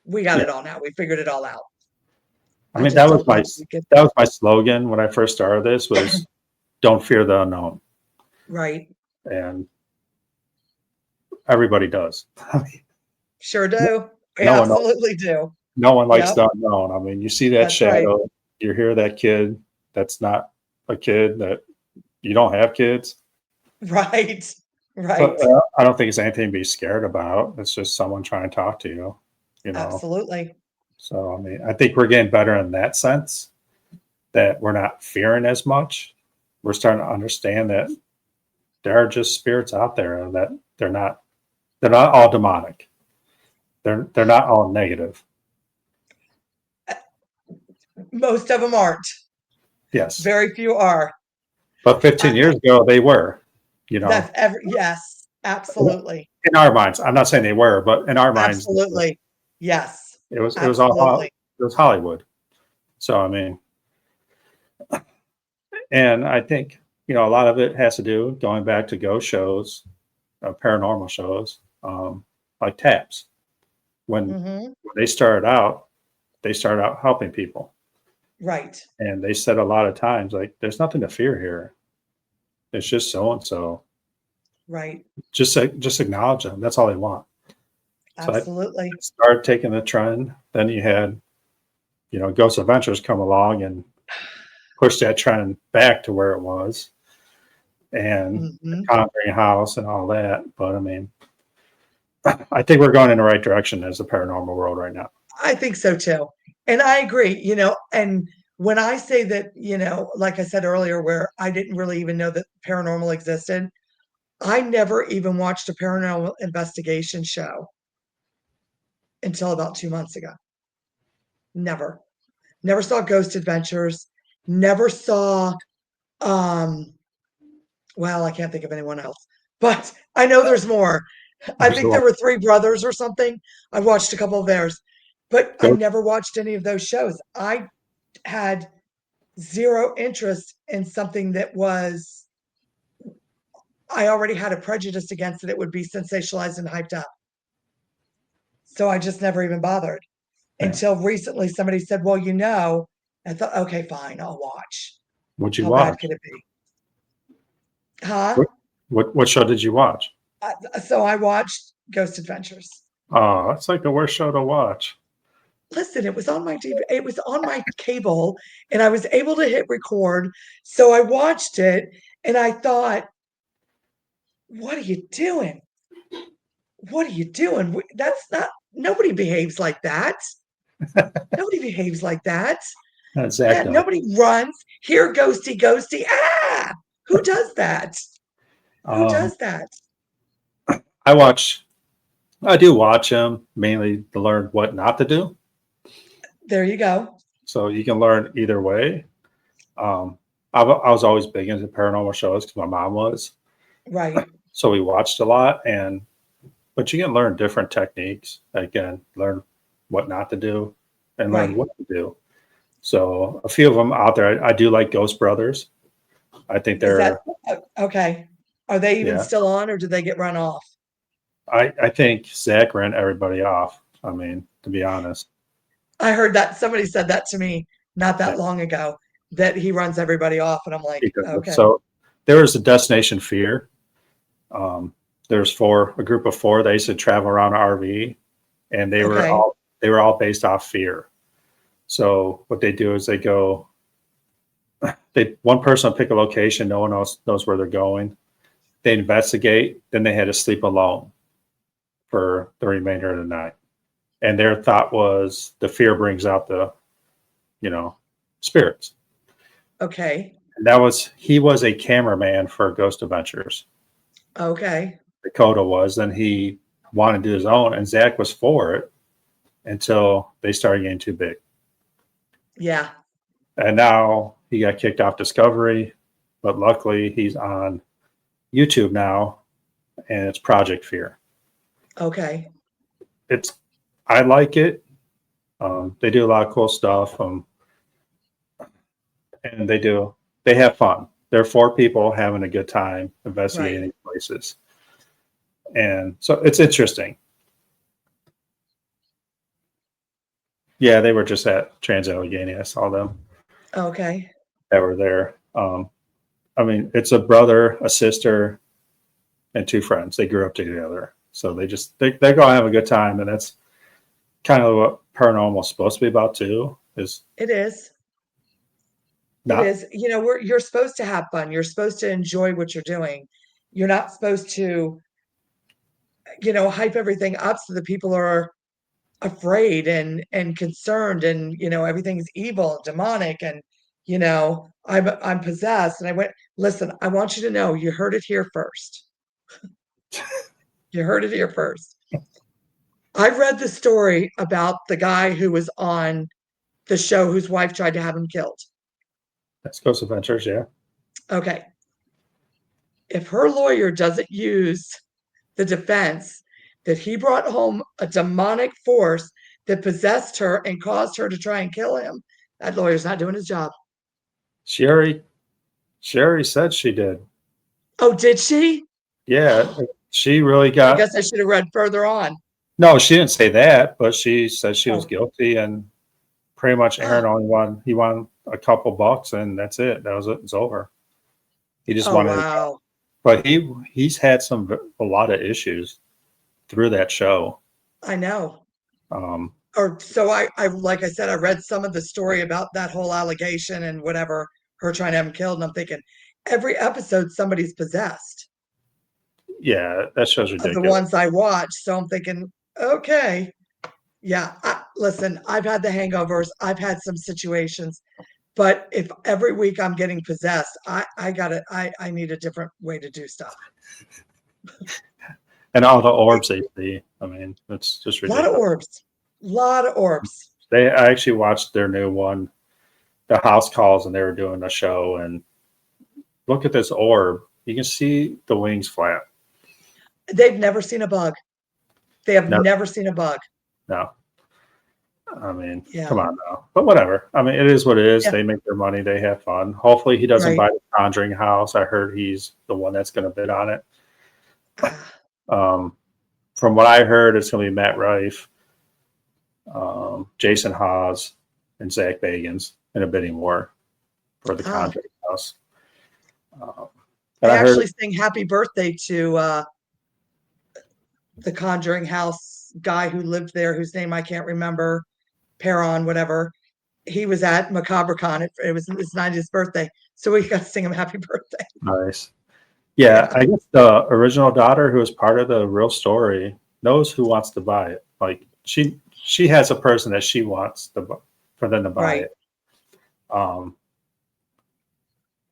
We got yeah. it all now. We figured it all out. I I mean, just don't know if we get that there. was my slogan when I first started this was don't fear the unknown. Right. And everybody does. Sure do. We no one absolutely do. no one likes Yep. the unknown. I mean, you see that That's right. shadow, you hear that kid that's not a kid, that you don't have kids. Right. But Right. I don't think it's anything to be scared about. It's just someone trying to talk to you, you know. Absolutely. So I mean, I think we're getting better in that sense, that we're not fearing as much. We're starting to understand that there are just spirits out there, and that they're not all demonic. They're not all negative. Most of them aren't. Yes. Very few are. But 15 I, years ago they were, you know. yes, absolutely. In our minds. I'm not saying they were, but in our minds Absolutely. Yes. it was all Absolutely. it was Hollywood. So I mean, and I think a lot of it has to do going back to ghost shows, paranormal shows, like taps. Hmm. When they started out helping people, Right. and they said a lot of times like, "There's nothing to fear here. It's just so and so. Right. Just acknowledge them. That's all they want." So I Absolutely. started taking the trend. Then you had Ghost Adventures come along and push that trend back to where it was, and the Hmm. Conjuring House and all that. But I mean, I think we're going in the right direction as a paranormal world right now. I think so too. And I agree, and when I say that, like I said earlier, where I didn't really even know that paranormal existed, I never even watched a paranormal investigation show until about 2 months ago. Never. Never saw Ghost Adventures. Never saw, um, well, I can't think of anyone else, but I know there's more. I There's a think lot. there were Three Brothers or something. I watched a couple of theirs, but I Ghost, never watched any of those shows. I had zero interest in something that was, I already had a prejudice against it. It would be sensationalized and hyped up. So I just never even bothered yeah. until recently somebody said, well, I thought, okay, fine, I'll watch. What'd you How bad watch? could it be? Huh? What what show did you watch? So I watched Ghost Adventures. Oh, that's like the worst show to watch. Listen, it was on my TV, it was on my cable, and I was able to hit record. So I watched it and I thought, what are you doing? What are you doing? That's not, nobody behaves like that. Nobody behaves like that. Zach does. Nobody runs. Here, ghosty, ghosty. Ah, who does that? Who Um, does that? I watch. I do watch them mainly to learn what not to do. There you go. So you can learn either way. Um, I was always big into paranormal shows because my mom was. Right, So we watched a lot, but you can learn different techniques. Again, learn what not to do, and learn right. what to do. So a few of them out there, I do like Ghost Brothers. I think Is that they're okay? Are they even yeah. still on or did they get run off? I think Zach ran everybody off. I mean, to be honest, I heard that somebody said that to me not yeah. that long ago. that he runs everybody off. And I'm like, okay, So there was a destination fear. There's a group of four. They used to travel around an RV, and they were okay, all based off fear. So what they do is one person will pick a location, no one else knows where they're going. They investigate, then they had to sleep alone for the remainder of the night. And their thought was the fear brings out the, spirits. okay, And he was a cameraman for Ghost Adventures. okay, Dakota was, and he wanted to do his own, and Zach was for it until they started getting too big. yeah, And now he got kicked off Discovery, but luckily he's on YouTube now, and it's Project Fear. okay, I like it. They do a lot of cool stuff, and they have fun. They're four people having a good time investigating places, and so it's interesting. Yeah, they were just at Trans Allegheny. I saw them okay. that were there. I mean, it's a brother, a sister, and two friends. They grew up together, so they go have a good time, and that's kind of what paranormal is supposed to be about too. It is. It is. You're supposed to have fun. You're supposed to enjoy what you're doing. You're not supposed to, hype everything up so that people are afraid and concerned and everything's evil, demonic, and I'm possessed. And I went, listen, I want you to know you heard it here first. You heard it here first. I read the story about the guy who was on the show whose wife tried to have him killed. That's Ghost Adventures, yeah. Okay. If her lawyer doesn't use the defense that he brought home a demonic force that possessed her and caused her to try and kill him, that lawyer's not doing his job. She already said she did. Oh, did she? Yeah, she really got. I guess I should have read further on. No, she didn't say that, but she said she was guilty, and pretty much Aaron only won. He won a couple bucks, and that's it. That was it. It's over. He just wanted. Wow. But he's had a lot of issues through that show. I know. Or so I like I said, I read some of the story about that whole allegation and whatever, her trying to have him killed, and I'm thinking every episode somebody's possessed. Yeah, that show's ridiculous. Of the ones I watch, so I'm thinking, okay, yeah. Listen, I've had the hangovers, I've had some situations, but if every week I'm getting possessed, I need a different way to do stuff. And all the orbs they see. I mean, it's just ridiculous. A lot of orbs. I actually watched their new one, the House Calls, and they were doing a show. And look at this orb. You can see the wings flap. They've never seen a bug. They have never seen a bug. No. I mean, come on now. But whatever. I mean, it is what it is. Yeah. They make their money. They have fun. Hopefully he doesn't buy the Conjuring house. I heard he's the one that's going to bid on it. From what I heard, it's going to be Matt Rife, Jason Hawes, and Zach Bagans in a bidding war for the Conjuring house. I actually sang happy birthday to the Conjuring house guy who lived there, whose name I can't remember, whatever. He was at MacabraCon. It was his 90th birthday. So we got to sing him happy birthday. Nice. Yeah, I guess the original daughter, who was part of the real story, knows who wants to buy it. Like she has a person that she wants for them to buy it. I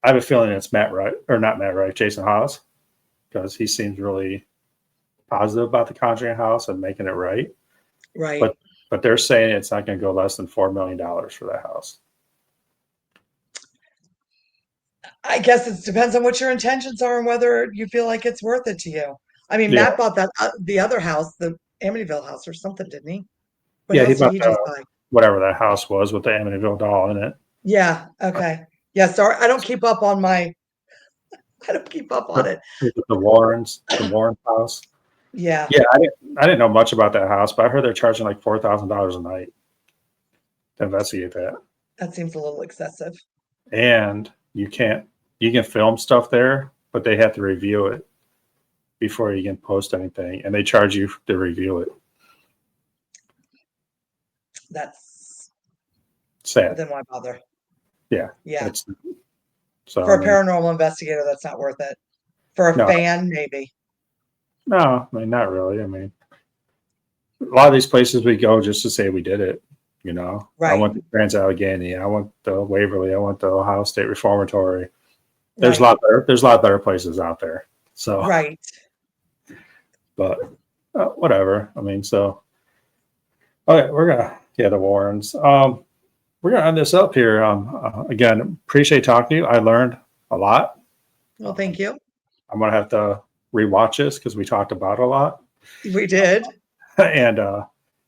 have a feeling it's Jason Hawes, because he seems really positive about the Conjuring house and making it right. Right. But they're saying it's not going to go less than $4 million for that house. I guess it depends on what your intentions are and whether you feel like it's worth it to you. I mean, Matt bought that the other house, the Amityville house or something, didn't he? What else did he just buy? Whatever that house was with the Amityville doll in it. Yeah. Okay. Yeah. Sorry, I don't keep up on it. The Warrens house. Yeah. Yeah, I didn't know much about that house, but I heard they're charging like $4,000 a night to investigate that. That seems a little excessive. and you can film stuff there, but they have to review it before you can post anything, and they charge you to review it. That's Sad. then why bother? Yeah. Yeah. So For a paranormal investigator, that's not worth it. For a no, fan, maybe. no, I mean, not really. I mean, a lot of these places we go just to say we did it. You know, I Right. went to Trans Allegheny, I went to Waverly, I went to Ohio State Reformatory. There's Right. there's a lot better places out there. So, Right. but whatever. I mean, so okay, the Warrens. We're gonna end this up here. Again, appreciate talking to you. I learned a lot. Well, thank you. I'm gonna have to rewatch this because we talked about a lot. We did. And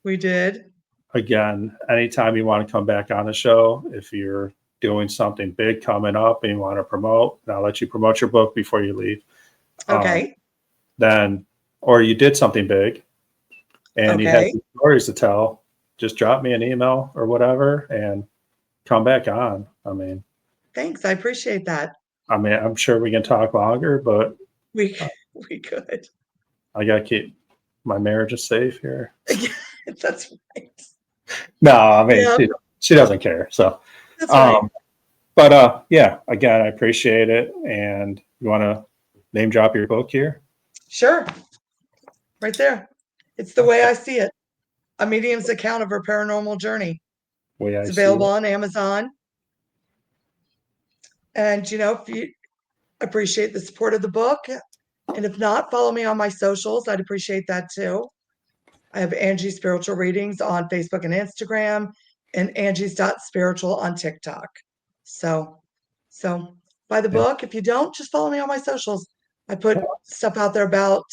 We did. again, anytime you want to come back on the show, if you're doing something big coming up and you want to promote, and I'll let you promote your book before you leave. Okay. Then, or you did something big and you had Okay. some stories to tell, just drop me an email or whatever and come back on. I mean, Thanks. I appreciate that. I'm sure we can talk longer, but We could. I gotta keep my marriage safe here. That's right. No, I mean, Yeah. she doesn't care. So, That's right. but yeah, again, I appreciate it. And you want to name drop your book here? Sure. Right there. It's the way I see it. A medium's account of her paranormal journey. Way I It's see available it. on Amazon. And if you appreciate the support of the book, and if not, follow me on my socials. I'd appreciate that too. I have Angie Spiritual Readings on Facebook and Instagram, and Angie's.spiritual on TikTok. So buy the Yeah. book. If you don't, just follow me on my socials. I put stuff out there about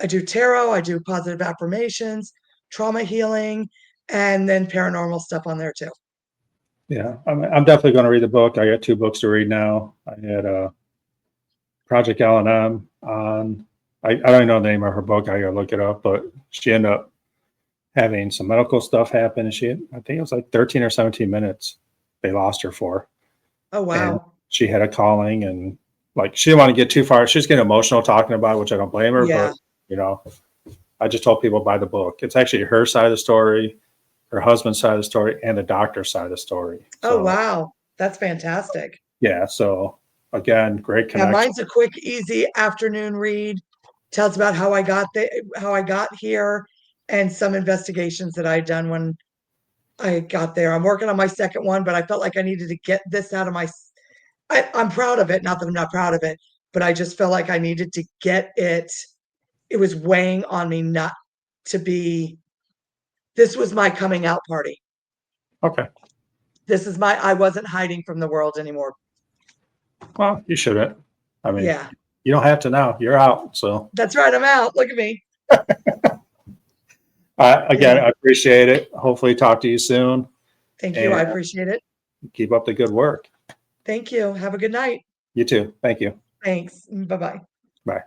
I do tarot, I do positive affirmations, trauma healing, and then paranormal stuff on there too. Yeah, I'm definitely going to read the book. I got 2 books to read now. I had Project L&M on. I don't even know the name of her book. I got to look it up, but she ended up having some medical stuff happen. And I think it was like 13 or 17 minutes they lost her for. Oh, wow. And she had a calling, and like she didn't want to get too far. She's getting emotional talking about it, which I don't blame her. Yeah. But I just told people buy the book. It's actually her side of the story, her husband's side of the story, and the doctor's side of the story. Oh, wow. That's fantastic. Yeah. So again, great Yeah, connection. mine's a quick, easy afternoon read. Tells about how I got here, and some investigations that I'd done when I got there. I'm working on my second one, but I felt like I needed to get this out of I'm proud of it. Not that I'm not proud of it, but I just felt like I needed to get it. It was weighing on me not to be. This was my coming out party. Okay. I wasn't hiding from the world anymore. Well, you shouldn't. I mean, Yeah, you don't have to now. You're out. So that's right. I'm out. Look at me. again, Yeah. I appreciate it. Hopefully talk to you soon. Thank you. I And appreciate it. keep up the good work. Thank you. Have a good night. You too. Thank you. Thanks. Bye-bye. Bye.